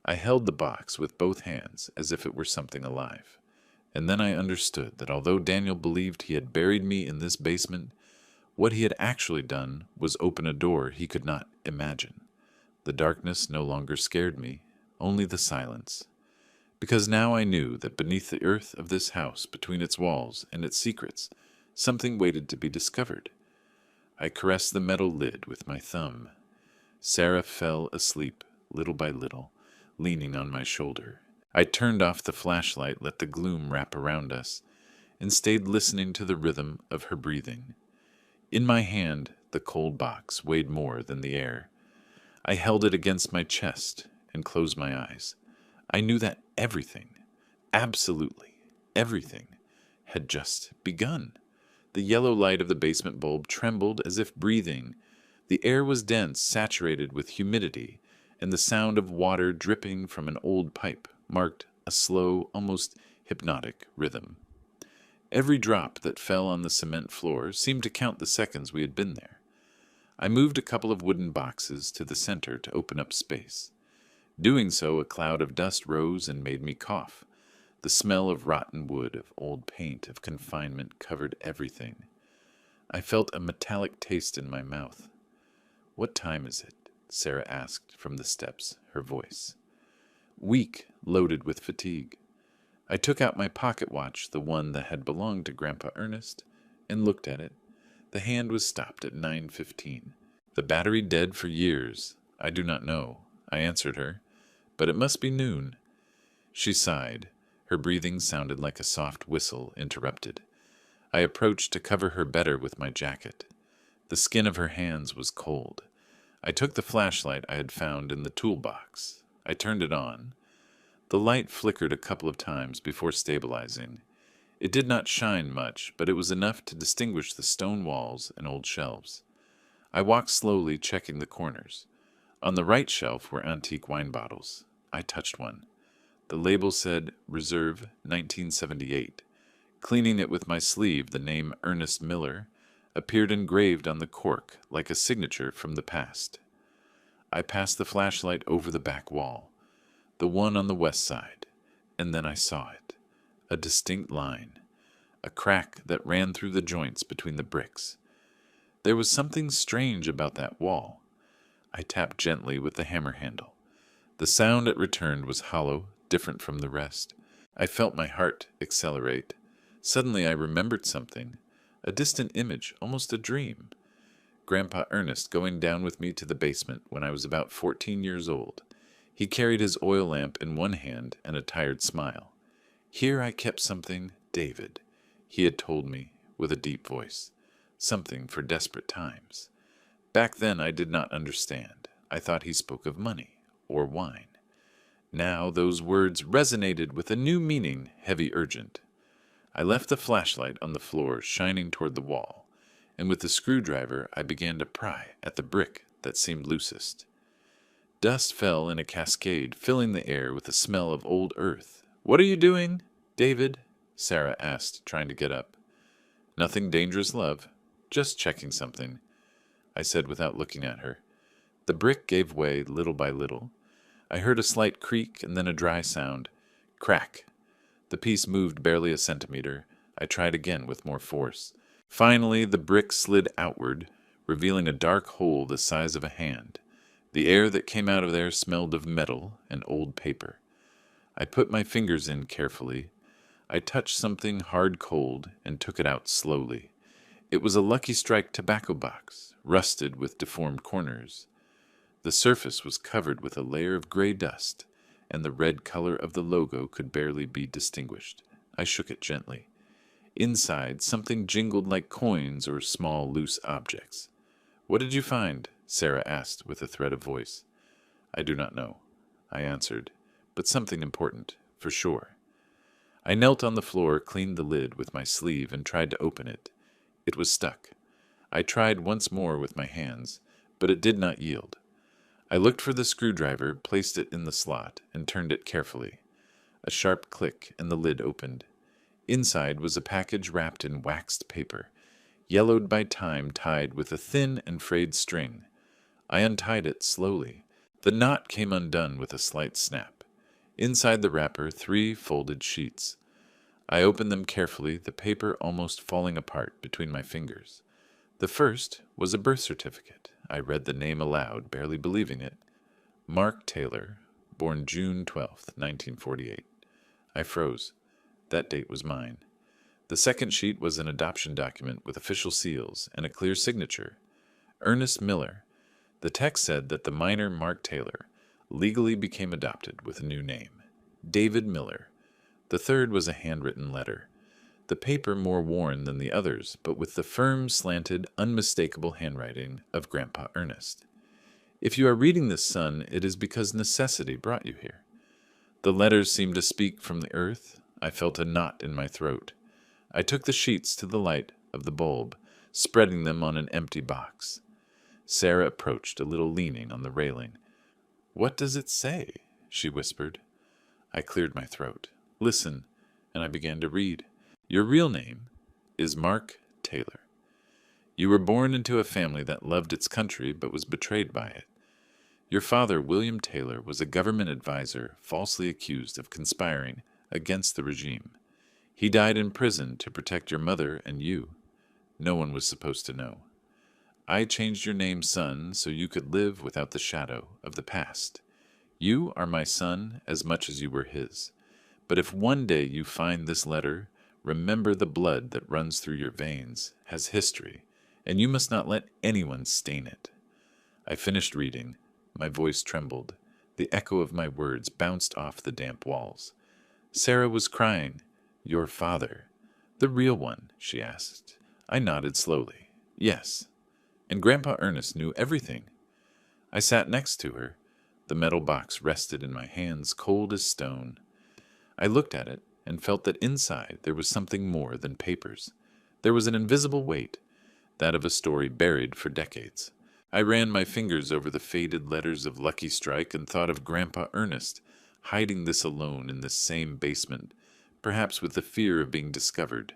I held the box with both hands as if it were something alive, and then I understood that although Daniel believed he had buried me in this basement, what he had actually done was open a door he could not imagine. The darkness no longer scared me, only the silence. Because now I knew that beneath the earth of this house, between its walls and its secrets, something waited to be discovered. I caressed the metal lid with my thumb. Sarah fell asleep, little by little, leaning on my shoulder. I turned off the flashlight, let the gloom wrap around us, and stayed listening to the rhythm of her breathing. In my hand, the cold box weighed more than the air. I held it against my chest and closed my eyes. I knew that everything, absolutely everything, had just begun. The yellow light of the basement bulb trembled as if breathing. The air was dense, saturated with humidity, and the sound of water dripping from an old pipe marked a slow, almost hypnotic rhythm. Every drop that fell on the cement floor seemed to count the seconds we had been there. I moved a couple of wooden boxes to the center to open up space. Doing so, a cloud of dust rose and made me cough. The smell of rotten wood, of old paint, of confinement covered everything. I felt a metallic taste in my mouth. "What time is it?" Sarah asked from the steps, her voice weak, loaded with fatigue. I took out my pocket watch, the one that had belonged to Grandpa Ernest, and looked at it. The hand was stopped at 9:15. "The battery dead for years. I do not know," I answered her, "but it must be noon." She sighed. Her breathing sounded like a soft whistle interrupted. I approached to cover her better with my jacket. The skin of her hands was cold. I took the flashlight I had found in the toolbox. I turned it on. The light flickered a couple of times before stabilizing. It did not shine much, but it was enough to distinguish the stone walls and old shelves. I walked slowly, checking the corners. On the right shelf were antique wine bottles. I touched one. The label said Reserve 1978. Cleaning it with my sleeve, the name Ernest Miller appeared engraved on the cork like a signature from the past. I passed the flashlight over the back wall, the one on the west side, and then I saw it. A distinct line, a crack that ran through the joints between the bricks. There was something strange about that wall. I tapped gently with the hammer handle. The sound it returned was hollow, different from the rest. I felt my heart accelerate. Suddenly I remembered something, a distant image, almost a dream. Grandpa Ernest going down with me to the basement when I was about 14 years old. He carried his oil lamp in one hand and a tired smile. "Here I kept something, David," he had told me with a deep voice. "Something for desperate times." Back then I did not understand. I thought he spoke of money or wine. Now those words resonated with a new meaning, heavy, urgent. I left the flashlight on the floor, shining toward the wall, and with the screwdriver I began to pry at the brick that seemed loosest. Dust fell in a cascade, filling the air with the smell of old earth. "What are you doing, David?" Sarah asked, trying to get up. "Nothing dangerous, love. Just checking something," I said without looking at her. The brick gave way little by little. I heard a slight creak and then a dry sound. Crack. The piece moved barely a centimeter. I tried again with more force. Finally, the brick slid outward, revealing a dark hole the size of a hand. The air that came out of there smelled of metal and old paper. I put my fingers in carefully. I touched something hard cold and took it out slowly. It was a Lucky Strike tobacco box, rusted with deformed corners. The surface was covered with a layer of gray dust, and the red color of the logo could barely be distinguished. I shook it gently. Inside, something jingled like coins or small, loose objects. "What did you find?" Sarah asked with a thread of voice. "I do not know," I answered, "but something important, for sure." I knelt on the floor, cleaned the lid with my sleeve, and tried to open it. It was stuck. I tried once more with my hands, but it did not yield. I looked for the screwdriver, placed it in the slot, and turned it carefully. A sharp click, and the lid opened. Inside was a package wrapped in waxed paper, yellowed by time, tied with a thin and frayed string. I untied it slowly. The knot came undone with a slight snap. Inside the wrapper, 3 folded sheets. I opened them carefully, the paper almost falling apart between my fingers. The first was a birth certificate. I read the name aloud, barely believing it. Mark Taylor, born June 12th, 1948. I froze. That date was mine. The second sheet was an adoption document with official seals and a clear signature. Ernest Miller. The text said that the minor Mark Taylor legally became adopted with a new name, David Miller. The third was a handwritten letter. The paper more worn than the others, but with the firm, slanted, unmistakable handwriting of Grandpa Ernest. If you are reading this, son, it is because necessity brought you here. The letters seemed to speak from the earth. I felt a knot in my throat. I took the sheets to the light of the bulb, spreading them on an empty box. Sarah approached, a little leaning on the railing. "What does it say?" she whispered. I cleared my throat. "Listen," and I began to read. "Your real name is Mark Taylor. You were born into a family that loved its country but was betrayed by it. Your father, William Taylor, was a government advisor falsely accused of conspiring against the regime. He died in prison to protect your mother and you. No one was supposed to know. I changed your name, son, so you could live without the shadow of the past. You are my son as much as you were his. But if one day you find this letter, remember the blood that runs through your veins has history, and you must not let anyone stain it." I finished reading. My voice trembled. The echo of my words bounced off the damp walls. Sarah was crying. "Your father. The real one?" she asked. I nodded slowly. "Yes." And Grandpa Ernest knew everything. I sat next to her. The metal box rested in my hands, cold as stone. I looked at it and felt that inside there was something more than papers. There was an invisible weight, that of a story buried for decades. I ran my fingers over the faded letters of Lucky Strike and thought of Grandpa Ernest, hiding this alone in this same basement, perhaps with the fear of being discovered.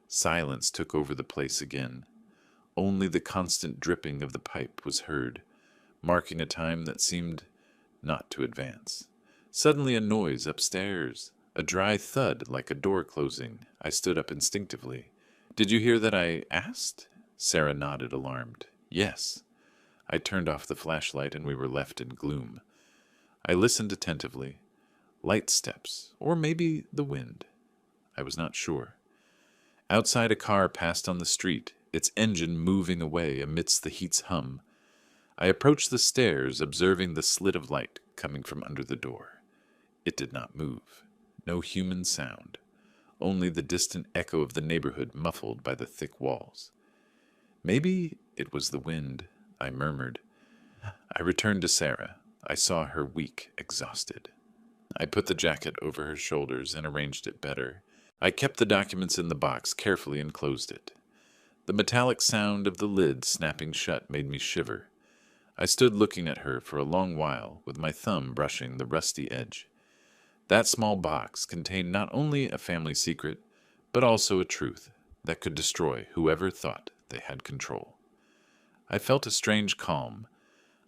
Silence took over the place again. Only the constant dripping of the pipe was heard, marking a time that seemed not to advance. Suddenly a noise upstairs, a dry thud like a door closing. I stood up instinctively. "Did you hear that I asked?" Sarah nodded, alarmed. "Yes." I turned off the flashlight and we were left in gloom. I listened attentively. Light steps, or maybe the wind. I was not sure. Outside, a car passed on the street, its engine moving away amidst the heat's hum. I approached the stairs, observing the slit of light coming from under the door. It did not move. No human sound. Only the distant echo of the neighborhood muffled by the thick walls. "Maybe it was the wind," I murmured. I returned to Sarah. I saw her weak, exhausted. I put the jacket over her shoulders and arranged it better. I kept the documents in the box carefully and closed it. The metallic sound of the lid snapping shut made me shiver. I stood looking at her for a long while, with my thumb brushing the rusty edge. That small box contained not only a family secret, but also a truth that could destroy whoever thought they had control. I felt a strange calm.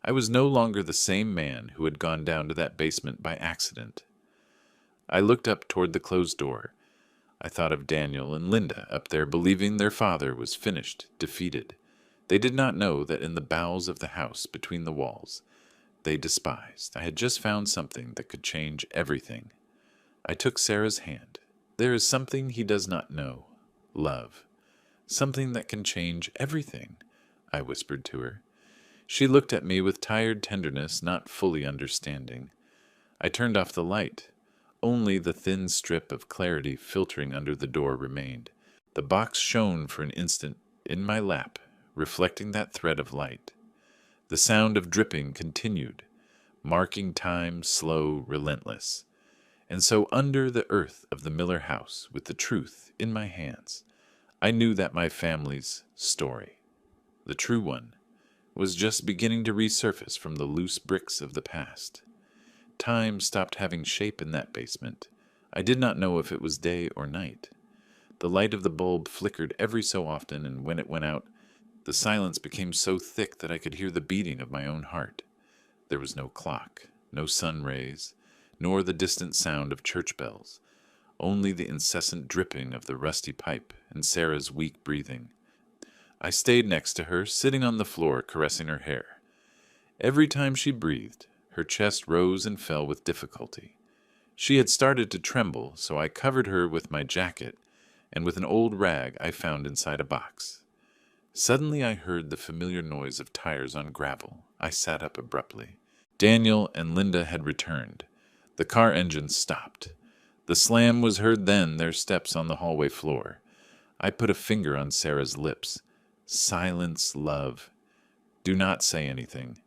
I was no longer the same man who had gone down to that basement by accident. I looked up toward the closed door. I thought of Daniel and Linda up there believing their father was finished, defeated. They did not know that in the bowels of the house between the walls, they despised. I had just found something that could change everything. I took Sarah's hand. There is something he does not know. Love. Something that can change everything, I whispered to her. She looked at me with tired tenderness, not fully understanding. I turned off the light. Only the thin strip of clarity filtering under the door remained. The box shone for an instant in my lap, reflecting that thread of light. The sound of dripping continued, marking time slow, relentless. And so under the earth of the Miller house, with the truth in my hands, I knew that my family's story the true one, was just beginning to resurface from the loose bricks of the past. Time stopped having shape in that basement. I did not know if it was day or night. The light of the bulb flickered every so often, and when it went out, the silence became so thick that I could hear the beating of my own heart. There was no clock, no sun rays, nor the distant sound of church bells, only the incessant dripping of the rusty pipe and Sarah's weak breathing. I stayed next to her, sitting on the floor, caressing her hair. Every time she breathed, her chest rose and fell with difficulty. She had started to tremble, so I covered her with my jacket and with an old rag I found inside a box. Suddenly I heard the familiar noise of tires on gravel. I sat up abruptly. Daniel and Linda had returned. The car engine stopped. The slam was heard, then their steps on the hallway floor. I put a finger on Sarah's lips. Silence, love. Do not say anything.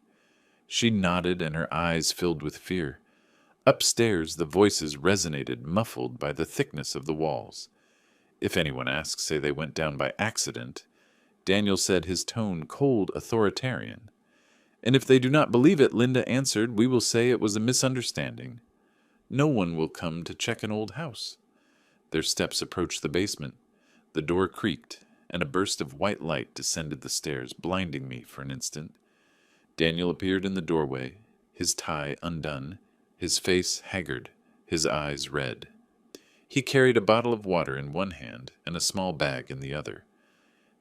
She nodded, and her eyes filled with fear. Upstairs the voices resonated, muffled by the thickness of the walls. If anyone asks, say they went down by accident. Daniel said, his tone cold, authoritarian. And if they do not believe it, Linda answered, we will say it was a misunderstanding. No one will come to check an old house. Their steps approached the basement. The door creaked, and a burst of white light descended the stairs, blinding me for an instant. Daniel appeared in the doorway, his tie undone, his face haggard, his eyes red. He carried a bottle of water in one hand and a small bag in the other.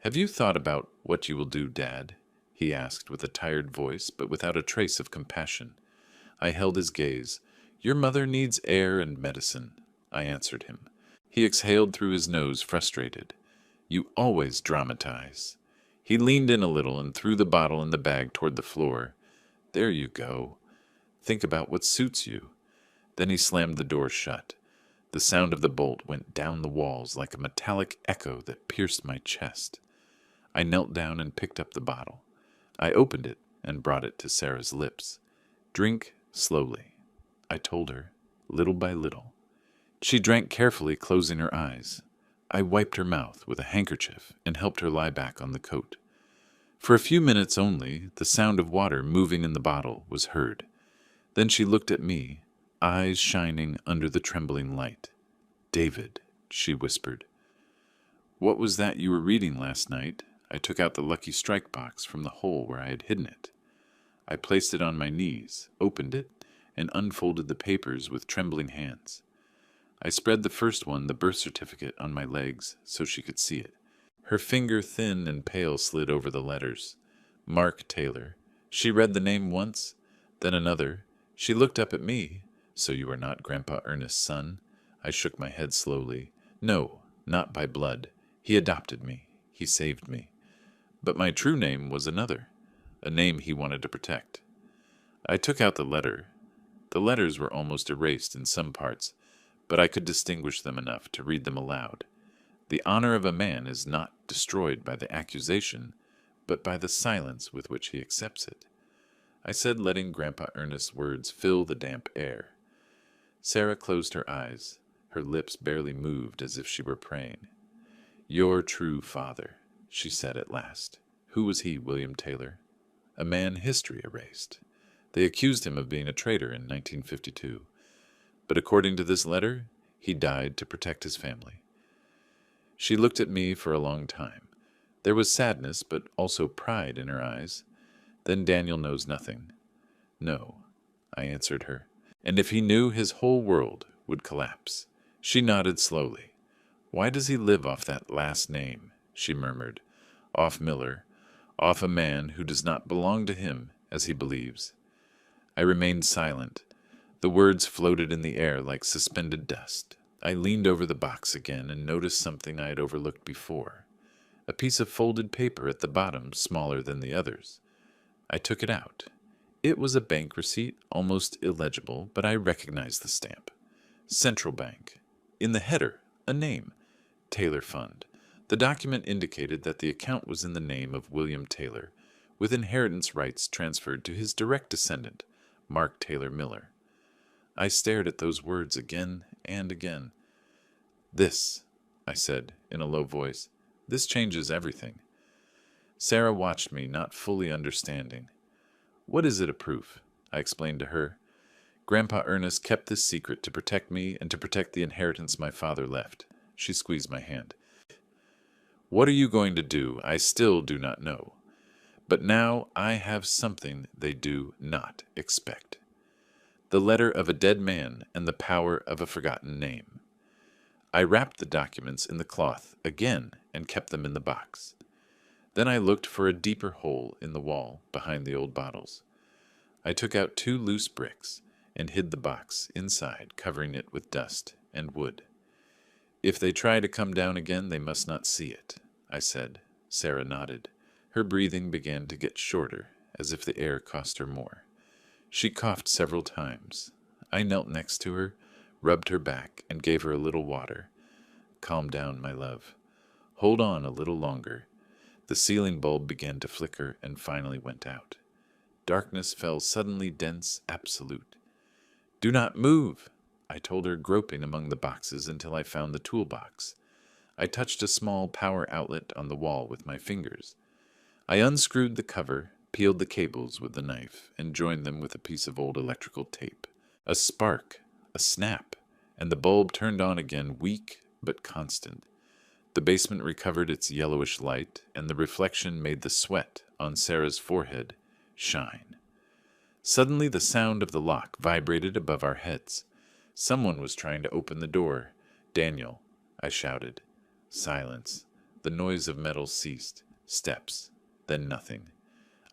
Have you thought about what you will do, Dad? He asked with a tired voice, but without a trace of compassion. I held his gaze. Your mother needs air and medicine, I answered him. He exhaled through his nose, frustrated. You always dramatize. He leaned in a little and threw the bottle and the bag toward the floor. There you go. Think about what suits you. Then he slammed the door shut. The sound of the bolt went down the walls like a metallic echo that pierced my chest. I knelt down and picked up the bottle. I opened it and brought it to Sarah's lips. Drink slowly, I told her, little by little. She drank carefully, closing her eyes. I wiped her mouth with a handkerchief and helped her lie back on the coat. For a few minutes only, the sound of water moving in the bottle was heard. Then she looked at me, eyes shining under the trembling light. David, she whispered. What was that you were reading last night? I took out the Lucky Strike box from the hole where I had hidden it. I placed it on my knees, opened it, and unfolded the papers with trembling hands. I spread the first one, the birth certificate, on my legs so she could see it. Her finger, thin and pale, slid over the letters. Mark Taylor. She read the name once, then another. She looked up at me. So you are not Grandpa Ernest's son? I shook my head slowly. No, not by blood. He adopted me. He saved me. But my true name was another, a name he wanted to protect. I took out the letter. The letters were almost erased in some parts, but I could distinguish them enough to read them aloud. The honor of a man is not destroyed by the accusation, but by the silence with which he accepts it. I said, letting Grandpa Ernest's words fill the damp air. Sarah closed her eyes. Her lips barely moved as if she were praying. Your true father, she said at last. Who was he, William Taylor? A man history erased. They accused him of being a traitor in 1952. But according to this letter, he died to protect his family. She looked at me for a long time. There was sadness, but also pride in her eyes. Then Daniel knows nothing. No, I answered her. And if he knew, his whole world would collapse. She nodded slowly. Why does he live off that last name? She murmured. Off Miller. Off a man who does not belong to him, as he believes. I remained silent. The words floated in the air like suspended dust. I leaned over the box again and noticed something I had overlooked before. A piece of folded paper at the bottom, smaller than the others. I took it out. It was a bank receipt, almost illegible, but I recognized the stamp. Central Bank. In the header, a name. Taylor Fund. The document indicated that the account was in the name of William Taylor, with inheritance rights transferred to his direct descendant, Mark Taylor Miller. I stared at those words again and again. This, I said in a low voice, this changes everything. Sarah watched me, not fully understanding. "What is it a proof?" I explained to her. "Grandpa Ernest kept this secret to protect me and to protect the inheritance my father left." She squeezed my hand. "What are you going to do? I still do not know. But now I have something they do not expect. The letter of a dead man and the power of a forgotten name." I wrapped the documents in the cloth again and kept them in the box. Then I looked for a deeper hole in the wall behind the old bottles. I took out 2 loose bricks and hid the box inside, covering it with dust and wood. "If they try to come down again, they must not see it," I said. Sarah nodded. Her breathing began to get shorter, as if the air cost her more. She coughed several times. I knelt next to her, rubbed her back, and gave her a little water. "Calm down, my love. Hold on a little longer." The ceiling bulb began to flicker and finally went out. Darkness fell suddenly dense, absolute. "Do not move," I told her, groping among the boxes until I found the toolbox. I touched a small power outlet on the wall with my fingers. I unscrewed the cover, peeled the cables with the knife, and joined them with a piece of old electrical tape. A spark, a snap, and the bulb turned on again, weak but constant. The basement recovered its yellowish light, and the reflection made the sweat on Sarah's forehead shine. Suddenly the sound of the lock vibrated above our heads. Someone was trying to open the door. "Daniel," I shouted. Silence. The noise of metal ceased. Steps. Then nothing.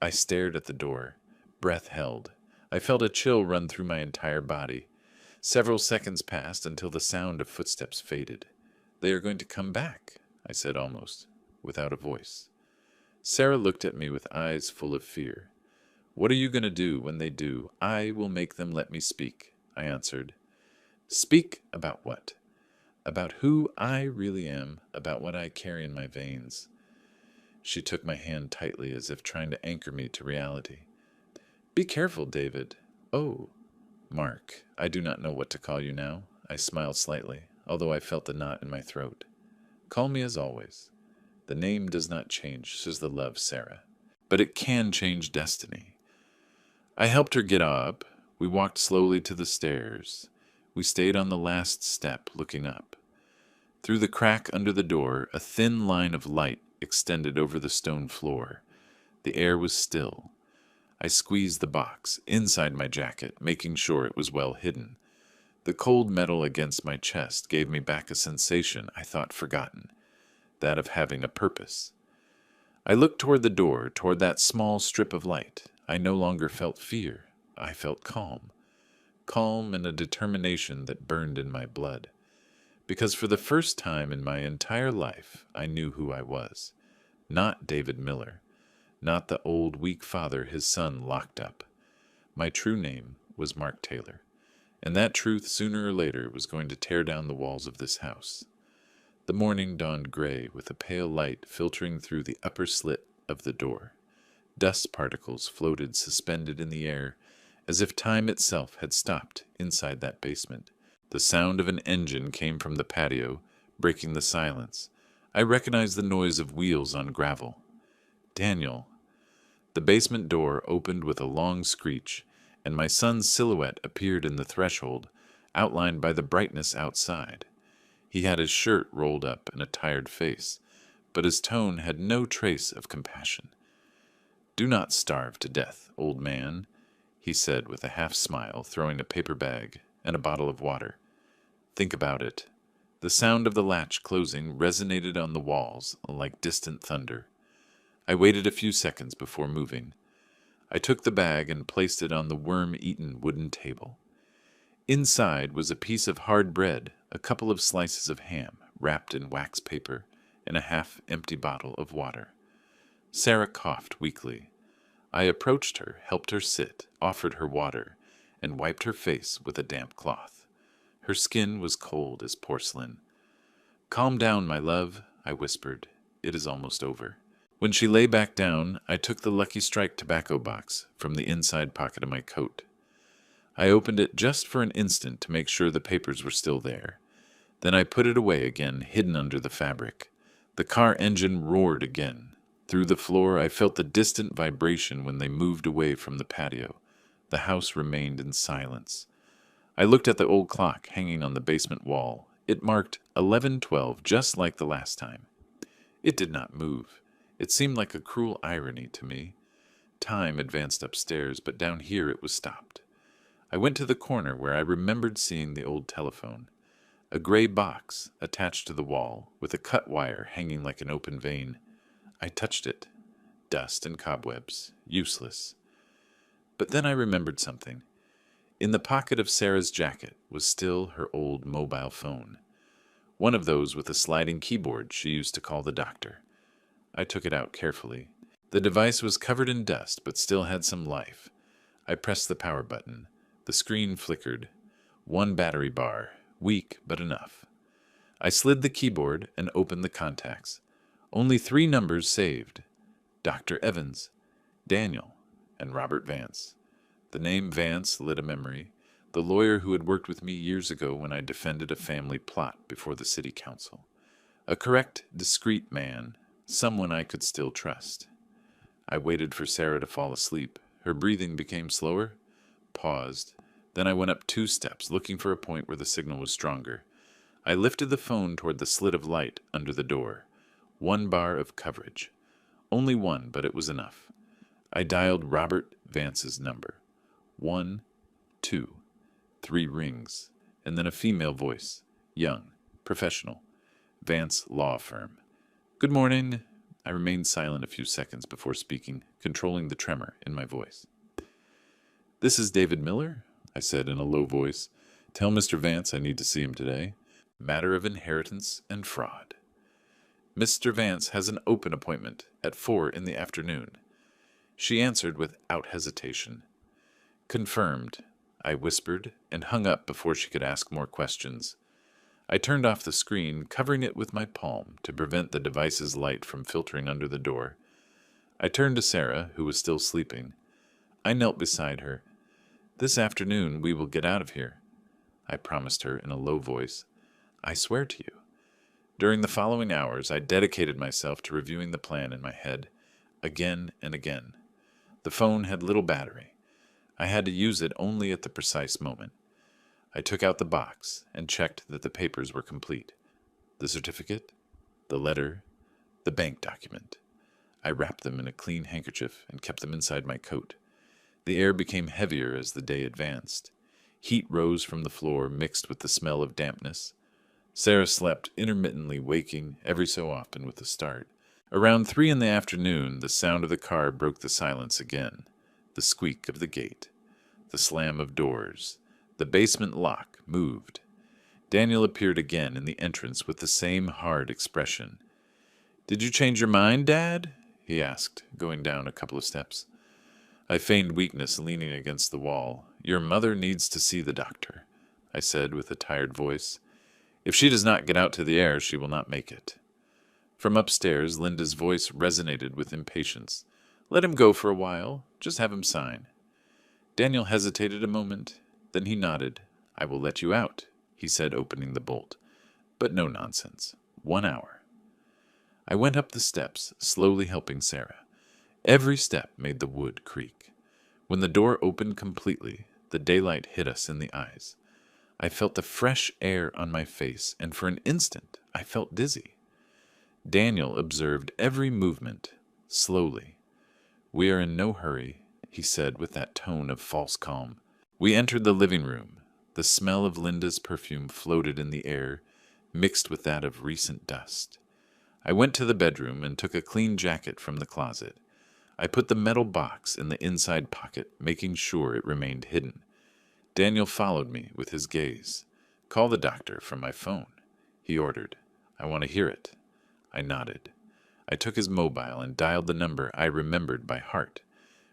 I stared at the door. Breath held. I felt a chill run through my entire body. Several seconds passed until the sound of footsteps faded. "They are going to come back," I said almost, without a voice. Sarah looked at me with eyes full of fear. "What are you going to do when they do?" "I will make them let me speak," I answered. "Speak about what?" "About who I really am, about what I carry in my veins." She took my hand tightly as if trying to anchor me to reality. "Be careful, David." "Oh, Mark, I do not know what to call you now." I smiled slightly, although I felt the knot in my throat. "Call me as always. The name does not change," says the love, Sarah. "But it can change destiny." I helped her get up. We walked slowly to the stairs. We stayed on the last step, looking up. Through the crack under the door, a thin line of light extended over the stone floor. The air was still. I squeezed the box inside my jacket, making sure it was well hidden. The cold metal against my chest gave me back a sensation I thought forgotten, that of having a purpose. I looked toward the door, toward that small strip of light. I no longer felt fear. I felt calm. Calm and a determination that burned in my blood. Because for the first time in my entire life, I knew who I was. Not David Miller. Not the old, weak father his son locked up. My true name was Mark Taylor. And that truth, sooner or later, was going to tear down the walls of this house. The morning dawned gray, with a pale light filtering through the upper slit of the door. Dust particles floated suspended in the air, as if time itself had stopped inside that basement. The sound of an engine came from the patio, breaking the silence. I recognized the noise of wheels on gravel. "Daniel." The basement door opened with a long screech, and my son's silhouette appeared in the threshold, outlined by the brightness outside. He had his shirt rolled up and a tired face, but his tone had no trace of compassion. "Do not starve to death, old man," he said with a half-smile, throwing a paper bag and a bottle of water. "Think about it." The sound of the latch closing resonated on the walls like distant thunder. I waited a few seconds before moving. I took the bag and placed it on the worm-eaten wooden table. Inside was a piece of hard bread, a couple of slices of ham wrapped in wax paper, and a half-empty bottle of water. Sarah coughed weakly. I approached her, helped her sit, offered her water, and wiped her face with a damp cloth. Her skin was cold as porcelain. "Calm down, my love," I whispered. "It is almost over." When she lay back down, I took the Lucky Strike tobacco box from the inside pocket of my coat. I opened it just for an instant to make sure the papers were still there. Then I put it away again, hidden under the fabric. The car engine roared again. Through the floor, I felt the distant vibration when they moved away from the patio. The house remained in silence. I looked at the old clock hanging on the basement wall. It marked 11:12, just like the last time. It did not move. It seemed like a cruel irony to me. Time advanced upstairs, but down here it was stopped. I went to the corner where I remembered seeing the old telephone. A gray box attached to the wall, with a cut wire hanging like an open vein. I touched it. Dust and cobwebs. Useless. But then I remembered something. In the pocket of Sarah's jacket was still her old mobile phone. One of those with a sliding keyboard she used to call the doctor. I took it out carefully. The device was covered in dust, but still had some life. I pressed the power button. The screen flickered. One battery bar. Weak, but enough. I slid the keyboard and opened the contacts. Only 3 numbers saved. Dr. Evans, Daniel, and Robert Vance. The name Vance lit a memory. The lawyer who had worked with me years ago when I defended a family plot before the city council. A correct, discreet man. Someone I could still trust. I waited for Sarah to fall asleep. Her breathing became slower. Paused. Then I went up 2 steps, looking for a point where the signal was stronger. I lifted the phone toward the slit of light under the door. 1 bar of coverage. Only 1, but it was enough. I dialed Robert Vance's number. 1, 2, 3 rings, and then a female voice. Young, professional. Vance Law Firm. Good morning. I remained silent a few seconds before speaking, controlling the tremor in my voice. This is David Miller, I said in a low voice. Tell Mr. Vance I need to see him today. Matter of inheritance and fraud. Mr. Vance has an open appointment at 4 in the afternoon. She answered without hesitation. Confirmed, I whispered, and hung up before she could ask more questions. I turned off the screen, covering it with my palm to prevent the device's light from filtering under the door. I turned to Sarah, who was still sleeping. I knelt beside her. This afternoon we will get out of here, I promised her in a low voice. I swear to you. During the following hours, I dedicated myself to reviewing the plan in my head, again and again. The phone had little battery. I had to use it only at the precise moment. I took out the box and checked that the papers were complete. The certificate, the letter, the bank document. I wrapped them in a clean handkerchief and kept them inside my coat. The air became heavier as the day advanced. Heat rose from the floor, mixed with the smell of dampness. Sarah slept, intermittently waking every so often with a start. Around 3 in the afternoon, the sound of the car broke the silence again. The squeak of the gate, the slam of doors. The basement lock moved. Daniel appeared again in the entrance with the same hard expression. Did you change your mind, Dad? He asked, going down a couple of steps. I feigned weakness, leaning against the wall. Your mother needs to see the doctor, I said with a tired voice. If she does not get out to the air, she will not make it. From upstairs, Linda's voice resonated with impatience. Let him go for a while. Just have him sign. Daniel hesitated a moment. Then he nodded. I will let you out, he said, opening the bolt. But no nonsense. 1 hour. I went up the steps, slowly helping Sarah. Every step made the wood creak. When the door opened completely, the daylight hit us in the eyes. I felt the fresh air on my face, and for an instant I felt dizzy. Daniel observed every movement, slowly. We are in no hurry, he said with that tone of false calm. We entered the living room. The smell of Linda's perfume floated in the air, mixed with that of recent dust. I went to the bedroom and took a clean jacket from the closet. I put the metal box in the inside pocket, making sure it remained hidden. Daniel followed me with his gaze. Call the doctor from my phone, he ordered. I want to hear it. I nodded. I took his mobile and dialed the number I remembered by heart.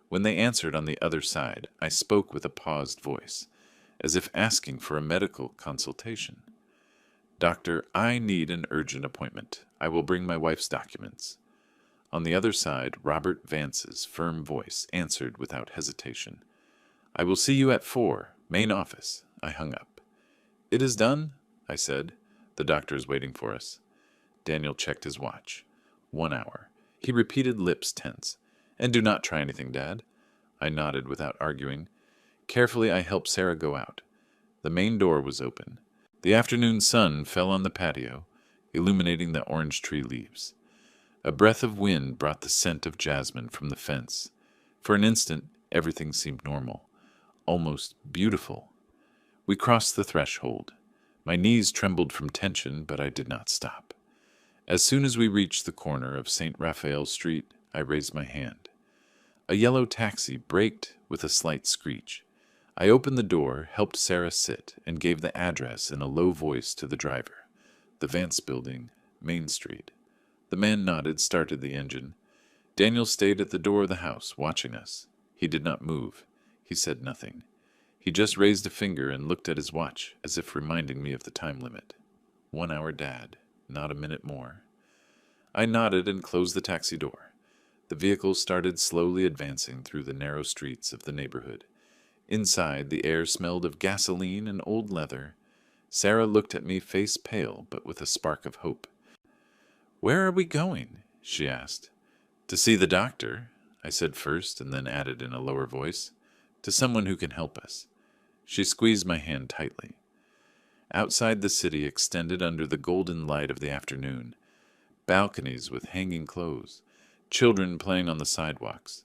When they answered on the other side, I spoke with a paused voice, as if asking for a medical consultation. Doctor, I need an urgent appointment. I will bring my wife's documents. On the other side, Robert Vance's firm voice answered without hesitation. I will see you at 4, main office. I hung up. It is done, I said. The doctor is waiting for us. Daniel checked his watch. 1 hour. He repeated, lips tense. "And do not try anything, Dad." I nodded without arguing. Carefully, I helped Sarah go out. The main door was open. The afternoon sun fell on the patio, illuminating the orange tree leaves. A breath of wind brought the scent of jasmine from the fence. For an instant, everything seemed normal, almost beautiful. We crossed the threshold. My knees trembled from tension, but I did not stop. As soon as we reached the corner of St. Raphael Street, I raised my hand. A yellow taxi braked with a slight screech. I opened the door, helped Sarah sit, and gave the address in a low voice to the driver. The Vance Building, Main Street. The man nodded, started the engine. Daniel stayed at the door of the house, watching us. He did not move. He said nothing. He just raised a finger and looked at his watch, as if reminding me of the time limit. 1 hour, Dad. Not a minute more. I nodded and closed the taxi door. The vehicle started slowly advancing through the narrow streets of the neighborhood. Inside, the air smelled of gasoline and old leather. Sarah looked at me, face pale, but with a spark of hope. "Where are we going?" she asked. "To see the doctor," I said first, and then added in a lower voice, "to someone who can help us." She squeezed my hand tightly. Outside, the city extended under the golden light of the afternoon. Balconies with hanging clothes, children playing on the sidewalks,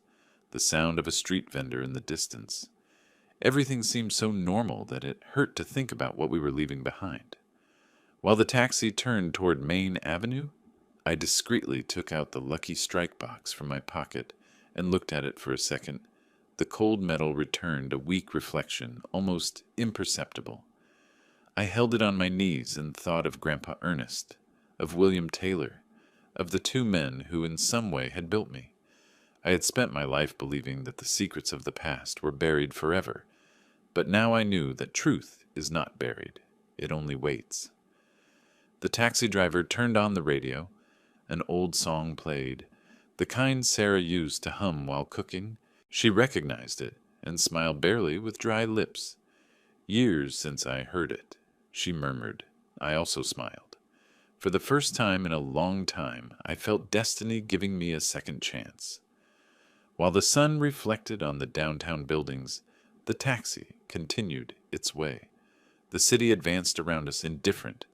the sound of a street vendor in the distance. Everything seemed so normal that it hurt to think about what we were leaving behind. While the taxi turned toward Main Avenue, I discreetly took out the Lucky Strike box from my pocket and looked at it for a second. The cold metal returned a weak reflection, almost imperceptible. I held it on my knees and thought of Grandpa Ernest, of William Taylor, of the two men who in some way had built me. I had spent my life believing that the secrets of the past were buried forever, but now I knew that truth is not buried. It only waits. The taxi driver turned on the radio. An old song played, the kind Sarah used to hum while cooking. She recognized it and smiled barely with dry lips. "Years since I heard it," she murmured. I also smiled. For the first time in a long time, I felt destiny giving me a second chance. While the sun reflected on the downtown buildings, the taxi continued its way. The city advanced around us indifferent,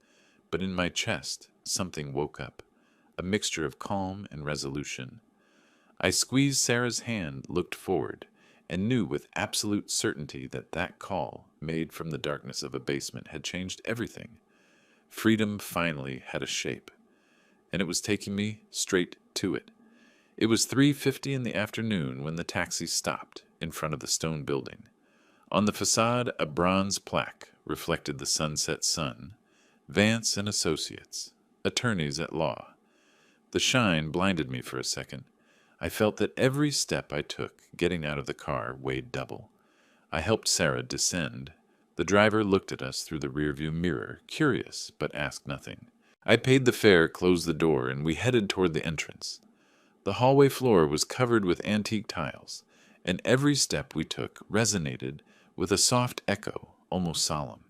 but in my chest something woke up, a mixture of calm and resolution. I squeezed Sarah's hand, looked forward, and knew with absolute certainty that that call, made from the darkness of a basement, had changed everything. Freedom finally had a shape, and it was taking me straight to it. It was 3:50 in the afternoon when the taxi stopped in front of the stone building. On the facade, a bronze plaque reflected the sunset sun. Vance and Associates, attorneys at law. The shine blinded me for a second. I felt that every step I took getting out of the car weighed double. I helped Sarah descend. The driver looked at us through the rearview mirror, curious, but asked nothing. I paid the fare, closed the door, and we headed toward the entrance. The hallway floor was covered with antique tiles, and every step we took resonated with a soft echo, almost solemn.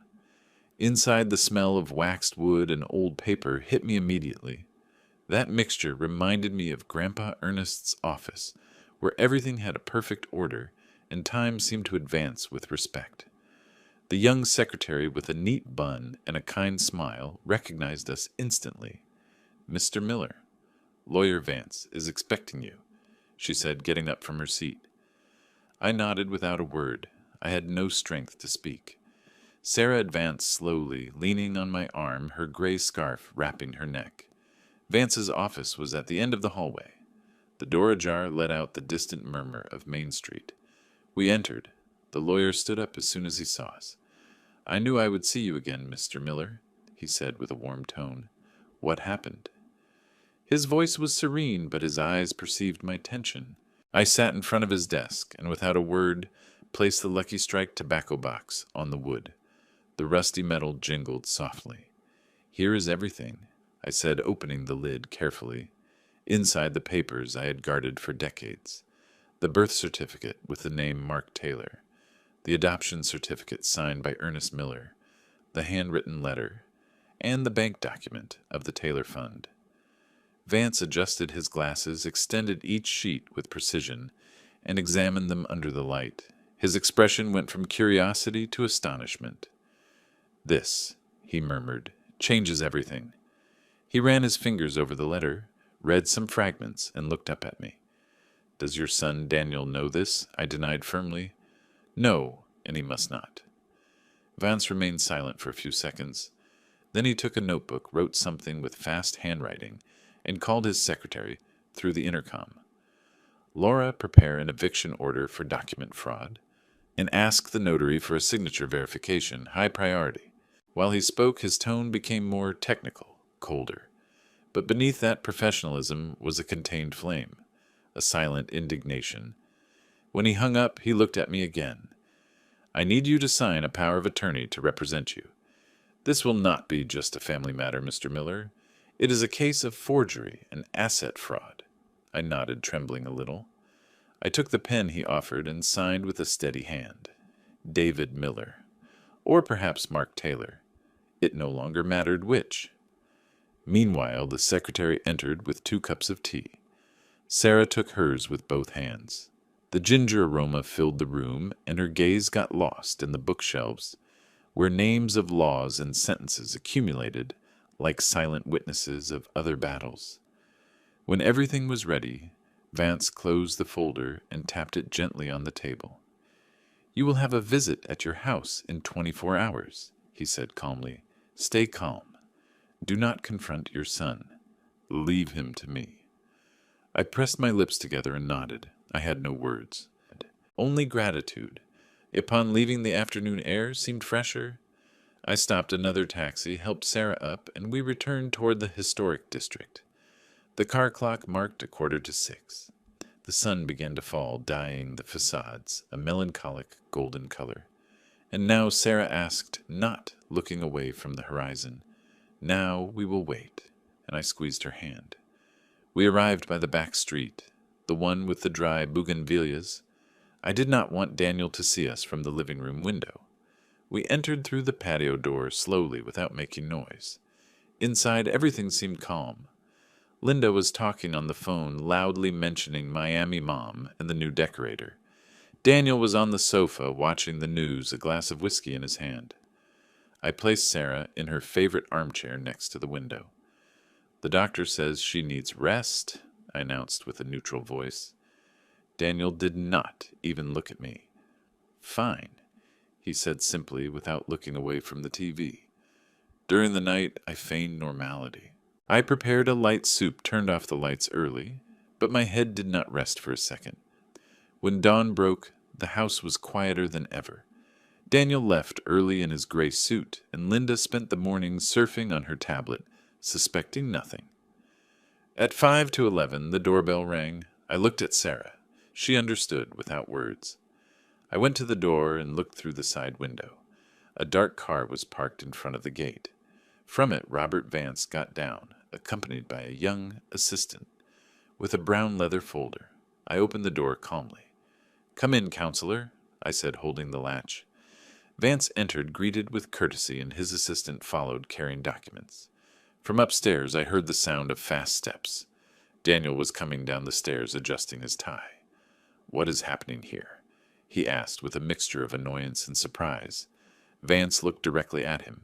Inside, the smell of waxed wood and old paper hit me immediately. That mixture reminded me of Grandpa Ernest's office, where everything had a perfect order, and time seemed to advance with respect. The young secretary, with a neat bun and a kind smile, recognized us instantly. "Mr. Miller, Lawyer Vance is expecting you," she said, getting up from her seat. I nodded without a word. I had no strength to speak. Sarah advanced slowly, leaning on my arm, her gray scarf wrapping her neck. Vance's office was at the end of the hallway. The door ajar let out the distant murmur of Main Street. We entered. The lawyer stood up as soon as he saw us. "I knew I would see you again, Mr. Miller," he said with a warm tone. "What happened?" His voice was serene, but his eyes perceived my tension. I sat in front of his desk, and without a word, placed the Lucky Strike tobacco box on the wood. The rusty metal jingled softly. "Here is everything," I said, opening the lid carefully. Inside, the papers I had guarded for decades. The birth certificate with the name Mark Taylor. The adoption certificate signed by Ernest Miller. The handwritten letter. And the bank document of the Taylor Fund. Vance adjusted his glasses, extended each sheet with precision, and examined them under the light. His expression went from curiosity to astonishment. "This," he murmured, "changes everything." He ran his fingers over the letter, read some fragments, and looked up at me. "Does your son Daniel know this?" I denied firmly. "No, and he must not." Vance remained silent for a few seconds. Then he took a notebook, wrote something with fast handwriting, and called his secretary through the intercom. "Laura, prepare an eviction order for document fraud, and ask the notary for a signature verification, high priority." While he spoke, his tone became more technical, colder. But beneath that professionalism was a contained flame, a silent indignation. When he hung up, he looked at me again. "I need you to sign a power of attorney to represent you. This will not be just a family matter, Mr. Miller. It is a case of forgery and asset fraud." I nodded, trembling a little. I took the pen he offered and signed with a steady hand. David Miller. Or perhaps Mark Taylor. It no longer mattered which. Meanwhile, the secretary entered with 2 cups of tea. Sarah took hers with both hands. The ginger aroma filled the room, and her gaze got lost in the bookshelves, where names of laws and sentences accumulated like silent witnesses of other battles. When everything was ready, Vance closed the folder and tapped it gently on the table. "You will have a visit at your house in 24 hours, he said calmly. "Stay calm. Do not confront your son. Leave him to me." I pressed my lips together and nodded. I had no words. Only gratitude. Upon leaving, the afternoon air seemed fresher. I stopped another taxi, helped Sarah up, and we returned toward the historic district. The car clock marked 6:15. The sun began to fall, dyeing the facades a melancholic golden color. And now Sarah asked, not looking away from the horizon, "Now we will wait," and I squeezed her hand. We arrived by the back street, the one with the dry bougainvilleas. I did not want Daniel to see us from the living room window. We entered through the patio door slowly without making noise. Inside, everything seemed calm. Linda was talking on the phone, loudly mentioning Miami Mom and the new decorator. Daniel was on the sofa watching the news, a glass of whiskey in his hand. I placed Sarah in her favorite armchair next to the window. "The doctor says she needs rest," I announced with a neutral voice. Daniel did not even look at me. "Fine," he said simply without looking away from the TV. During the night, I feigned normality. I prepared a light soup, turned off the lights early, but my head did not rest for a second. When dawn broke, the house was quieter than ever. Daniel left early in his gray suit, and Linda spent the morning surfing on her tablet, suspecting nothing. At 5 to 11, the doorbell rang. I looked at Sarah. She understood without words. I went to the door and looked through the side window. A dark car was parked in front of the gate. From it, Robert Vance got down, accompanied by a young assistant with a brown leather folder. I opened the door calmly. "Come in, counselor," I said, holding the latch. Vance entered, greeted with courtesy, and his assistant followed, carrying documents. From upstairs, I heard the sound of fast steps. Daniel was coming down the stairs, adjusting his tie. "What is happening here?" he asked with a mixture of annoyance and surprise. Vance looked directly at him.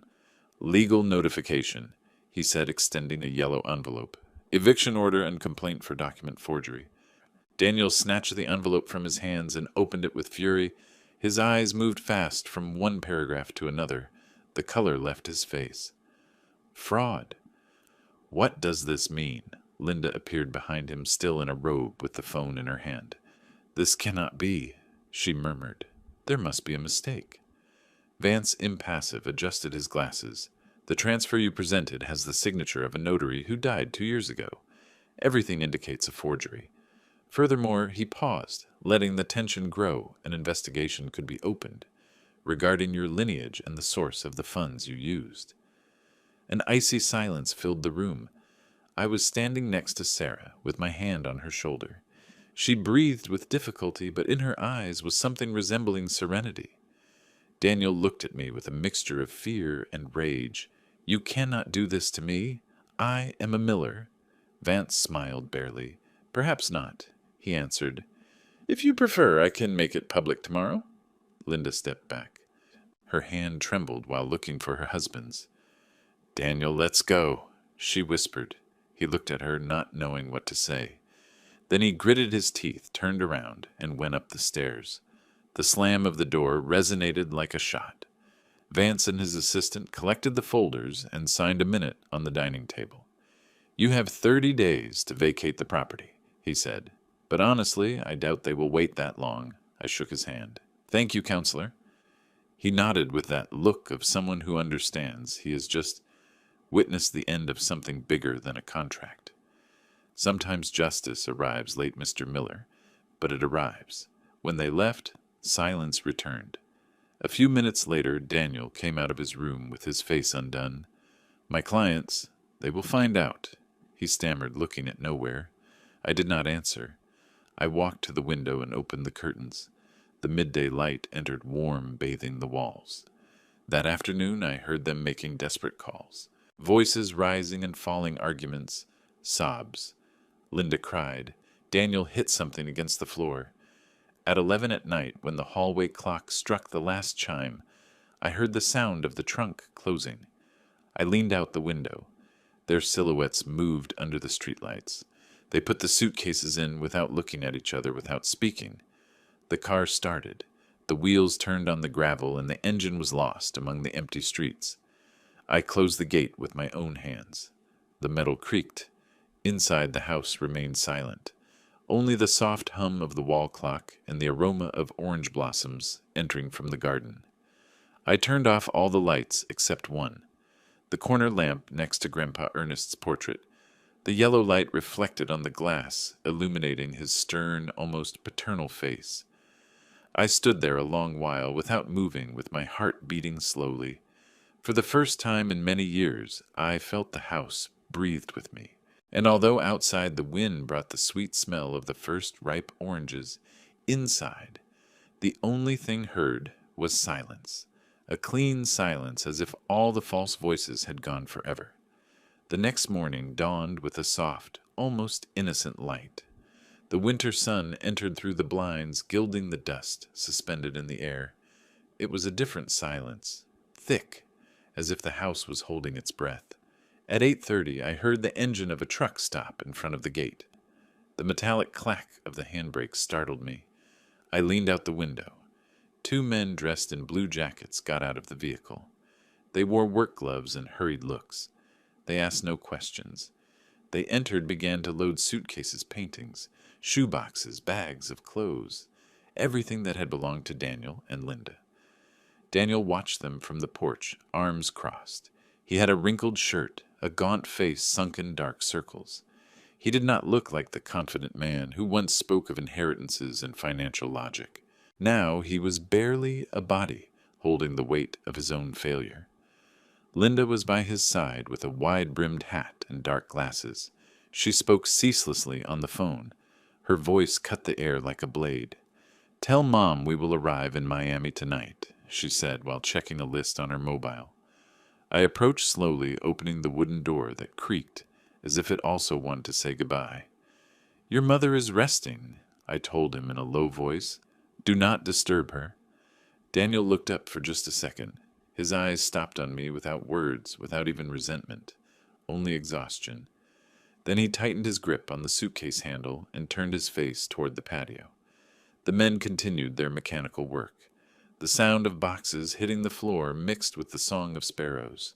"Legal notification," he said, extending a yellow envelope. "Eviction order and complaint for document forgery." Daniel snatched the envelope from his hands and opened it with fury. His eyes moved fast from one paragraph to another. The color left his face. "Fraud. What does this mean?" Linda appeared behind him, still in a robe with the phone in her hand. "This cannot be," she murmured. "There must be a mistake." Vance, impassive, adjusted his glasses. "The transfer you presented has the signature of a notary who died 2 years ago. Everything indicates a forgery. Furthermore," he paused, letting the tension grow. "An investigation could be opened regarding your lineage and the source of the funds you used." An icy silence filled the room. I was standing next to Sarah, with my hand on her shoulder. She breathed with difficulty, but in her eyes was something resembling serenity. Daniel looked at me with a mixture of fear and rage. "You cannot do this to me. I am a Miller." Vance smiled barely. Perhaps not. He answered, If you prefer, I can make it public tomorrow. Linda stepped back. Her hand trembled while looking for her husband's. Daniel, let's go, she whispered. He looked at her, not knowing what to say. Then he gritted his teeth, turned around, and went up the stairs. The slam of the door resonated like a shot. Vance and his assistant collected the folders and signed a minute on the dining table. You have 30 days to vacate the property, he said. But honestly, I doubt they will wait that long. I shook his hand. Thank you, counselor. He nodded with that look of someone who understands he has just witnessed the end of something bigger than a contract. Sometimes justice arrives late, Mr. Miller, but it arrives. When they left, silence returned. A few minutes later, Daniel came out of his room with his face undone. My clients, they will find out, he stammered, looking at nowhere. I did not answer. I walked to the window and opened the curtains. The midday light entered warm, bathing the walls. That afternoon I heard them making desperate calls. Voices rising and falling, arguments, sobs. Linda cried. Daniel hit something against the floor. At 11 at night, when the hallway clock struck the last chime, I heard the sound of the trunk closing. I leaned out the window. Their silhouettes moved under the streetlights. They put the suitcases in without looking at each other, without speaking. The car started. The wheels turned on the gravel, and the engine was lost among the empty streets. I closed the gate with my own hands. The metal creaked. Inside, the house remained silent. Only the soft hum of the wall clock and the aroma of orange blossoms entering from the garden. I turned off all the lights except one. The corner lamp next to Grandpa Ernest's portrait. The yellow light reflected on the glass, illuminating his stern, almost paternal face. I stood there a long while without moving, with my heart beating slowly. For the first time in many years, I felt the house breathed with me. And although outside the wind brought the sweet smell of the first ripe oranges, inside, the only thing heard was silence, a clean silence, as if all the false voices had gone forever. The next morning dawned with a soft, almost innocent light. The winter sun entered through the blinds, gilding the dust suspended in the air. It was a different silence, thick, as if the house was holding its breath. At 8:30, I heard the engine of a truck stop in front of the gate. The metallic clack of the handbrake startled me. I leaned out the window. 2 men dressed in blue jackets got out of the vehicle. They wore work gloves and hurried looks. They asked no questions. They entered, began to load suitcases, paintings, shoeboxes, bags of clothes, everything that had belonged to Daniel and Linda. Daniel watched them from the porch, arms crossed. He had a wrinkled shirt, a gaunt face sunk in dark circles. He did not look like the confident man who once spoke of inheritances and financial logic. Now he was barely a body, holding the weight of his own failure. Linda was by his side with a wide-brimmed hat and dark glasses. She spoke ceaselessly on the phone. Her voice cut the air like a blade. "Tell Mom we will arrive in Miami tonight," she said while checking a list on her mobile. I approached slowly, opening the wooden door that creaked, as if it also wanted to say goodbye. "Your mother is resting," I told him in a low voice. "Do not disturb her." Daniel looked up for just a second. His eyes stopped on me without words, without even resentment, only exhaustion. Then he tightened his grip on the suitcase handle and turned his face toward the patio. The men continued their mechanical work. The sound of boxes hitting the floor mixed with the song of sparrows.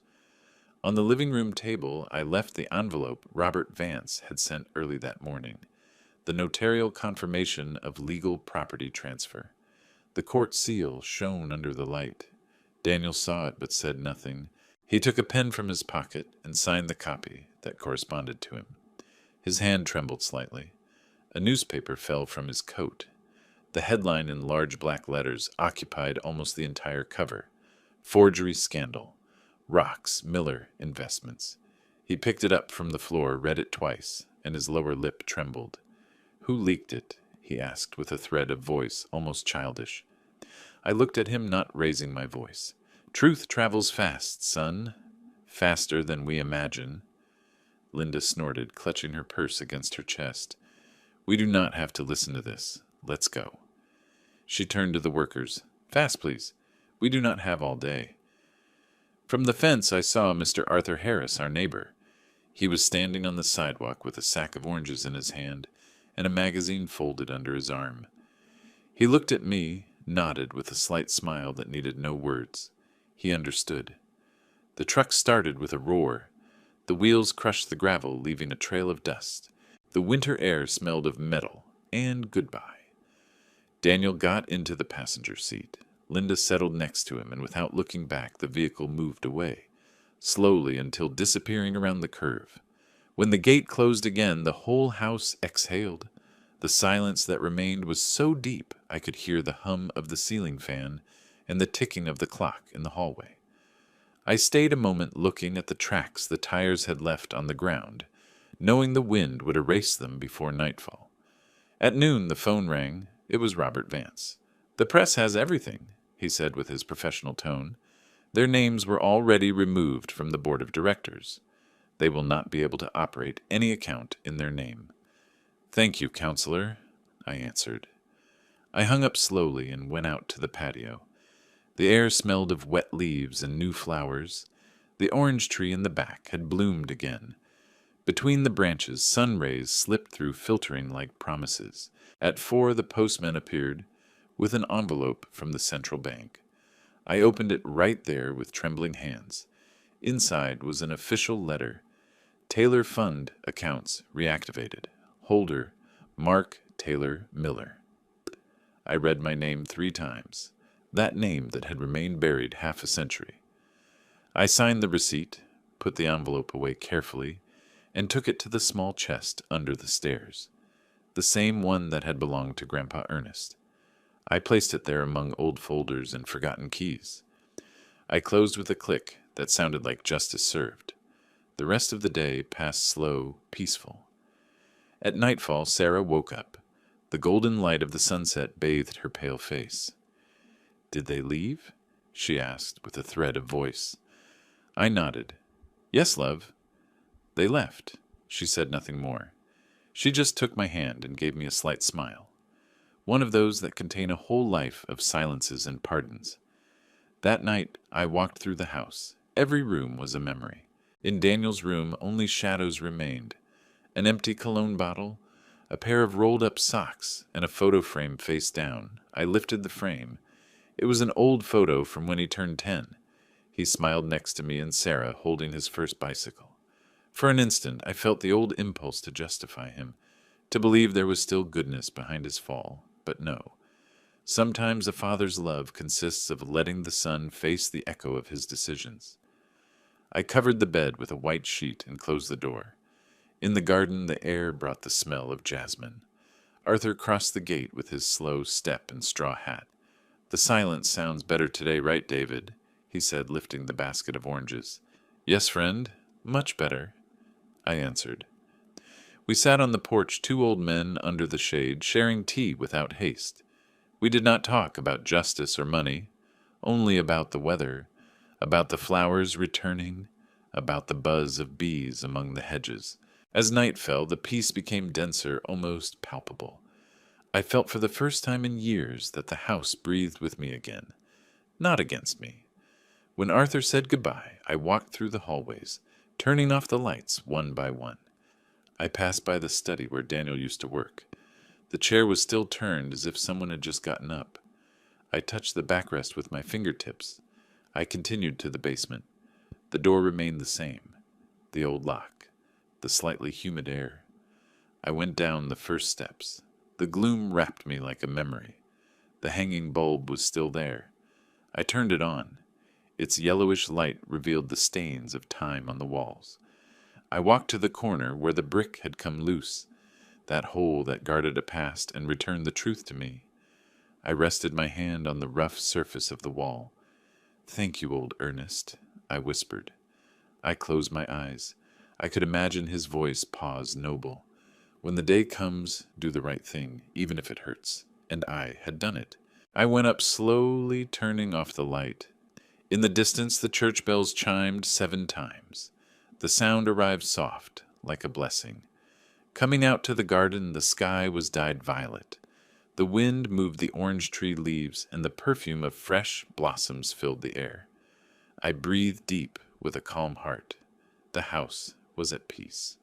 On the living room table, I left the envelope Robert Vance had sent early that morning, the notarial confirmation of legal property transfer. The court seal shone under the light. Daniel saw it but said nothing. He took a pen from his pocket and signed the copy that corresponded to him. His hand trembled slightly. A newspaper fell from his coat. The headline in large black letters occupied almost the entire cover. "Forgery Scandal. Rocks Miller Investments." He picked it up from the floor, read it twice, and his lower lip trembled. "Who leaked it?" he asked with a thread of voice almost childish. I looked at him, not raising my voice. "Truth travels fast, son. Faster than we imagine." Linda snorted, clutching her purse against her chest. "We do not have to listen to this. Let's go." She turned to the workers. "Fast, please. We do not have all day." From the fence I saw Mr. Arthur Harris, our neighbor. He was standing on the sidewalk with a sack of oranges in his hand and a magazine folded under his arm. He looked at me, nodded with a slight smile that needed no words. He understood. The truck started with a roar. The wheels crushed the gravel, leaving a trail of dust. The winter air smelled of metal and goodbye. Daniel got into the passenger seat. Linda settled next to him, and without looking back, the vehicle moved away, slowly until disappearing around the curve. When the gate closed again, the whole house exhaled. The silence that remained was so deep I could hear the hum of the ceiling fan and the ticking of the clock in the hallway. I stayed a moment looking at the tracks the tires had left on the ground, knowing the wind would erase them before nightfall. At noon the phone rang. It was Robert Vance. "The press has everything," he said with his professional tone. "Their names were already removed from the board of directors. They will not be able to operate any account in their name." "Thank you, counselor," I answered. I hung up slowly and went out to the patio. The air smelled of wet leaves and new flowers. The orange tree in the back had bloomed again. Between the branches, sun rays slipped through, filtering like promises. At 4 the postman appeared, with an envelope from the central bank. I opened it right there with trembling hands. Inside was an official letter. Taylor Fund accounts reactivated. Holder, Mark Taylor Miller. I read my name 3 times, that name that had remained buried half a century. I signed the receipt, put the envelope away carefully, and took it to the small chest under the stairs, the same one that had belonged to Grandpa Ernest. I placed it there among old folders and forgotten keys. I closed with a click that sounded like justice served. The rest of the day passed slow, peaceful. At nightfall, Sarah woke up. The golden light of the sunset bathed her pale face. "Did they leave?" she asked with a thread of voice. I nodded. "Yes, love." "They left." She said nothing more. She just took my hand and gave me a slight smile, one of those that contain a whole life of silences and pardons. That night I walked through the house. Every room was a memory. In Daniel's room only shadows remained. An empty cologne bottle, a pair of rolled-up socks, and a photo frame face down. I lifted the frame. It was an old photo from when he turned 10. He smiled next to me and Sarah, holding his first bicycle. For an instant I felt the old impulse to justify him, to believe there was still goodness behind his fall, but no. Sometimes a father's love consists of letting the son face the echo of his decisions. I covered the bed with a white sheet and closed the door. In the garden the air brought the smell of jasmine. Arthur crossed the gate with his slow step and straw hat. "The silence sounds better today, right, David?" he said, lifting the basket of oranges. "Yes, friend, much better," I answered. We sat on the porch, 2 old men under the shade, sharing tea without haste. We did not talk about justice or money, only about the weather, about the flowers returning, about the buzz of bees among the hedges. As night fell, the peace became denser, almost palpable. I felt for the first time in years that the house breathed with me again, not against me. When Arthur said goodbye, I walked through the hallways, turning off the lights one by one. I passed by the study where Daniel used to work. The chair was still turned as if someone had just gotten up. I touched the backrest with my fingertips. I continued to the basement. The door remained the same, the old lock, the slightly humid air. I went down the first steps. The gloom wrapped me like a memory. The hanging bulb was still there. I turned it on. Its yellowish light revealed the stains of time on the walls. I walked to the corner where the brick had come loose, that hole that guarded a past and returned the truth to me. I rested my hand on the rough surface of the wall. "Thank you, old Ernest," I whispered. I closed my eyes. I could imagine his voice pause noble. When the day comes, do the right thing, even if it hurts. And I had done it. I went up slowly, turning off the light. In the distance, the church bells chimed 7 times. The sound arrived soft, like a blessing. Coming out to the garden, the sky was dyed violet. The wind moved the orange tree leaves, and the perfume of fresh blossoms filled the air. I breathed deep with a calm heart. The house was at peace.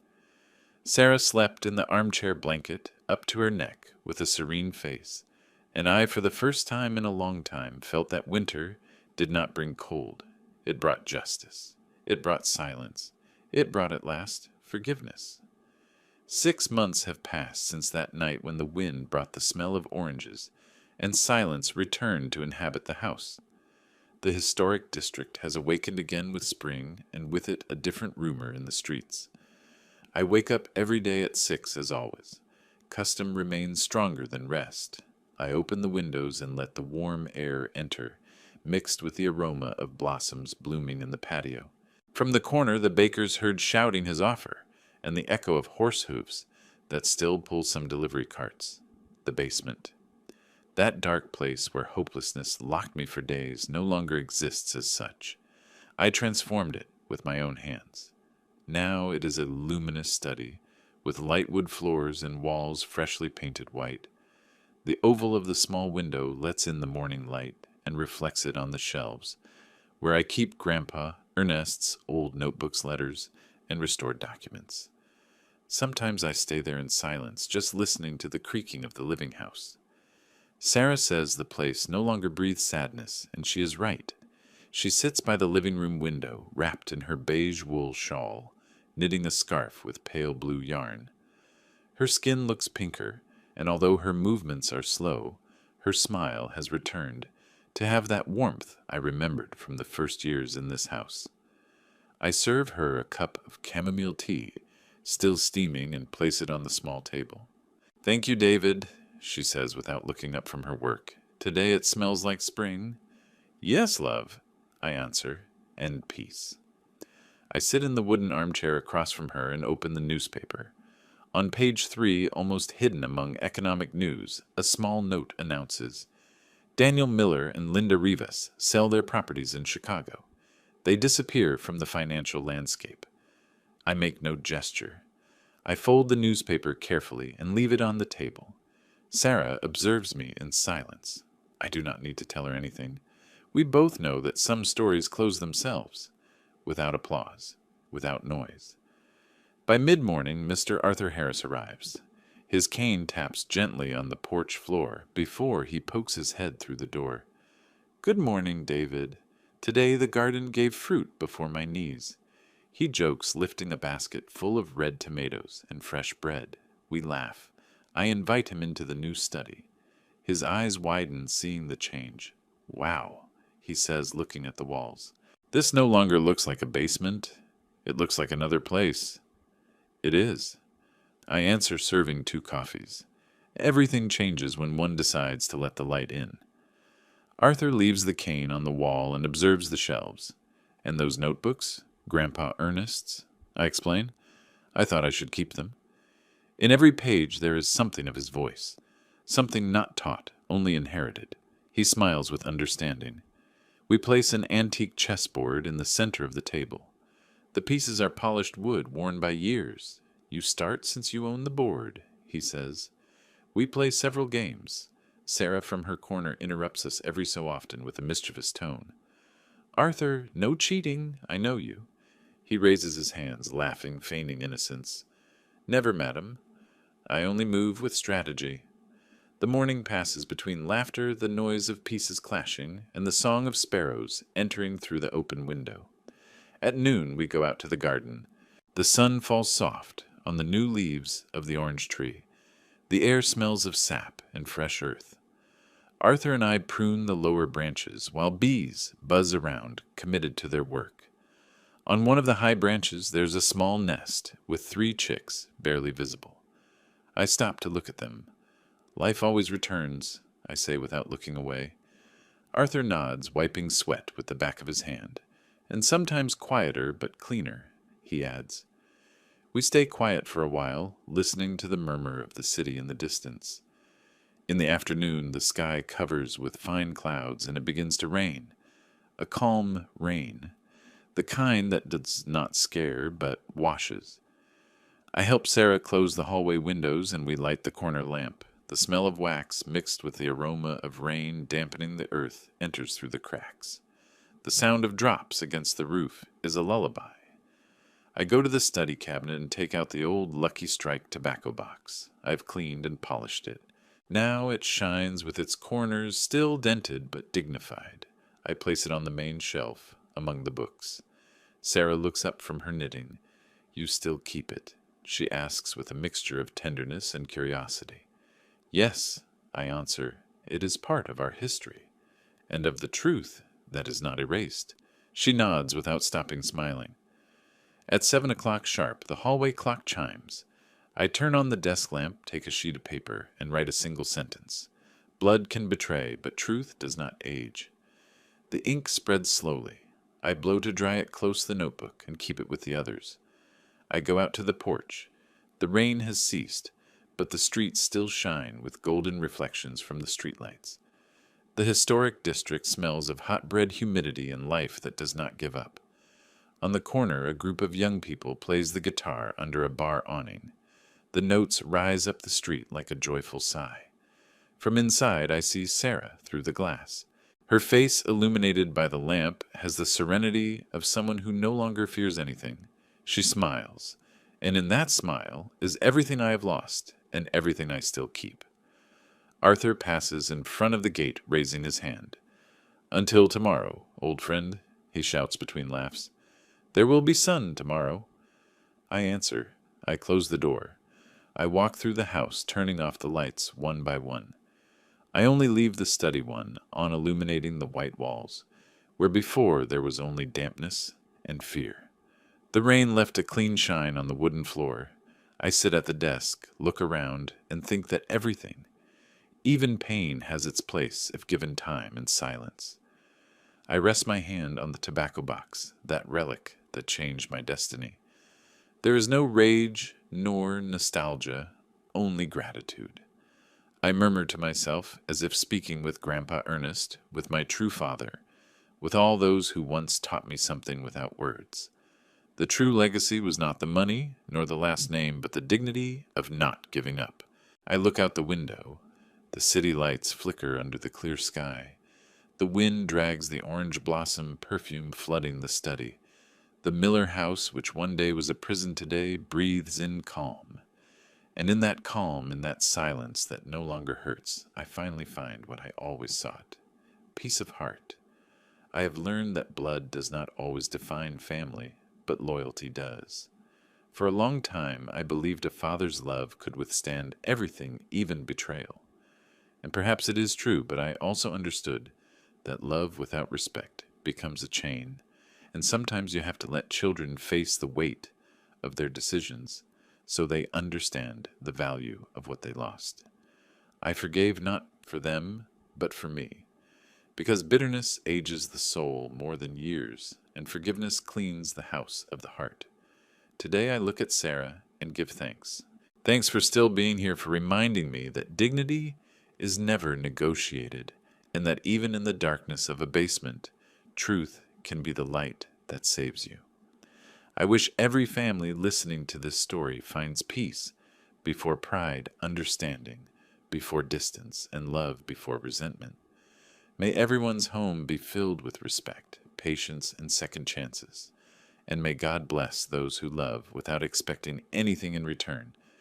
Sarah slept in the armchair blanket up to her neck with a serene face, and I, for the first time in a long time, felt that winter did not bring cold. It brought justice. It brought silence. It brought at last forgiveness. 6 months have passed since that night when the wind brought the smell of oranges, and silence returned to inhabit the house. The historic district has awakened again with spring, and with it a different rumor in the streets. I wake up every day at 6 as always. Custom remains stronger than rest. I open the windows and let the warm air enter, mixed with the aroma of blossoms blooming in the patio. From the corner the baker's heard shouting his offer, and the echo of horse hoofs that still pull some delivery carts. The basement. That dark place where hopelessness locked me for days no longer exists as such. I transformed it with my own hands. Now it is a luminous study, with light wood floors and walls freshly painted white. The oval of the small window lets in the morning light and reflects it on the shelves, where I keep Grandpa Ernest's old notebooks, letters, and restored documents. Sometimes I stay there in silence, just listening to the creaking of the living house. Sarah says the place no longer breathes sadness, and she is right. She sits by the living room window, wrapped in her beige wool shawl, knitting a scarf with pale blue yarn. Her skin looks pinker, and although her movements are slow, her smile has returned, to have that warmth I remembered from the first years in this house. I serve her a cup of chamomile tea, still steaming, and place it on the small table. "Thank you, David," she says without looking up from her work. "Today it smells like spring." "Yes, love," I answer, and peace. I sit in the wooden armchair across from her and open the newspaper. On page 3, almost hidden among economic news, a small note announces, "Daniel Miller and Linda Rivas sell their properties in Chicago. They disappear from the financial landscape." I make no gesture. I fold the newspaper carefully and leave it on the table. Sarah observes me in silence. I do not need to tell her anything. We both know that some stories close themselves, without applause, without noise. By mid-morning, Mr. Arthur Harris arrives. His cane taps gently on the porch floor before he pokes his head through the door. "Good morning, David. Today the garden gave fruit before my knees." He jokes, lifting a basket full of red tomatoes and fresh bread. We laugh. I invite him into the new study. His eyes widen, seeing the change. "Wow," he says, looking at the walls. "This no longer looks like a basement. It looks like another place." It is. I answer, serving 2 coffees. Everything changes when one decides to let the light in. Arthur leaves the cane on the wall and observes the shelves. "And those notebooks? Grandpa Ernest's?" I explain. "I thought I should keep them." In every page there is something of his voice, something not taught, only inherited. He smiles with understanding. We place an antique chessboard in the center of the table. The pieces are polished wood worn by years. "You start since you own the board," he says. We play several games. Sarah from her corner interrupts us every so often with a mischievous tone. "Arthur, no cheating, I know you." He raises his hands, laughing, feigning innocence. "Never, madam. I only move with strategy." The morning passes between laughter, the noise of pieces clashing, and the song of sparrows entering through the open window. At noon we go out to the garden. The sun falls soft on the new leaves of the orange tree. The air smells of sap and fresh earth. Arthur and I prune the lower branches, while bees buzz around, committed to their work. On one of the high branches there's a small nest with 3 chicks barely visible. I stop to look at them. "Life always returns," I say without looking away. Arthur nods, wiping sweat with the back of his hand. "And sometimes quieter, but cleaner," he adds. We stay quiet for a while, listening to the murmur of the city in the distance. In the afternoon the sky covers with fine clouds and it begins to rain. A calm rain. The kind that does not scare, but washes. I help Sarah close the hallway windows and we light the corner lamp. The smell of wax mixed with the aroma of rain dampening the earth enters through the cracks. The sound of drops against the roof is a lullaby. I go to the study cabinet and take out the old Lucky Strike tobacco box. I've cleaned and polished it. Now it shines with its corners still dented but dignified. I place it on the main shelf among the books. Sarah looks up from her knitting. "You still keep it?" she asks with a mixture of tenderness and curiosity. "Yes," I answer, "it is part of our history, and of the truth that is not erased." She nods without stopping smiling. At 7 o'clock sharp, the hallway clock chimes. I turn on the desk lamp, take a sheet of paper, and write a single sentence. Blood can betray, but truth does not age. The ink spreads slowly. I blow to dry it close to the notebook and keep it with the others. I go out to the porch. The rain has ceased, but the streets still shine with golden reflections from the streetlights. The historic district smells of hot-bred humidity and life that does not give up. On the corner, a group of young people plays the guitar under a bar awning. The notes rise up the street like a joyful sigh. From inside, I see Sarah through the glass. Her face, illuminated by the lamp, has the serenity of someone who no longer fears anything. She smiles, and in that smile is everything I have lost and everything I still keep. Arthur passes in front of the gate, raising his hand. "Until tomorrow, old friend," he shouts between laughs. "There will be sun tomorrow." I answer. I close the door. I walk through the house, turning off the lights one by one. I only leave the study one on, illuminating the white walls, where before there was only dampness and fear. The rain left a clean shine on the wooden floor. I sit at the desk, look around, and think that everything, even pain, has its place if given time and silence. I rest my hand on the tobacco box, that relic that changed my destiny. There is no rage nor nostalgia, only gratitude. I murmur to myself, as if speaking with Grandpa Ernest, with my true father, with all those who once taught me something without words. The true legacy was not the money, nor the last name, but the dignity of not giving up. I look out the window. The city lights flicker under the clear sky. The wind drags the orange blossom perfume flooding the study. The Miller house, which one day was a prison today, breathes in calm. And in that calm, in that silence that no longer hurts, I finally find what I always sought: peace of heart. I have learned that blood does not always define family, but loyalty does. For a long time, I believed a father's love could withstand everything, even betrayal. And perhaps it is true, but I also understood that love without respect becomes a chain, and sometimes you have to let children face the weight of their decisions so they understand the value of what they lost. I forgave not for them, but for me, because bitterness ages the soul more than years, and forgiveness cleans the house of the heart. Today I look at Sarah and give thanks. Thanks for still being here, for reminding me that dignity is never negotiated, and that even in the darkness of a basement, truth can be the light that saves you. I wish every family listening to this story finds peace before pride, understanding before distance, and love before resentment. May everyone's home be filled with respect, patience, and second chances. And may God bless those who love without expecting anything in return,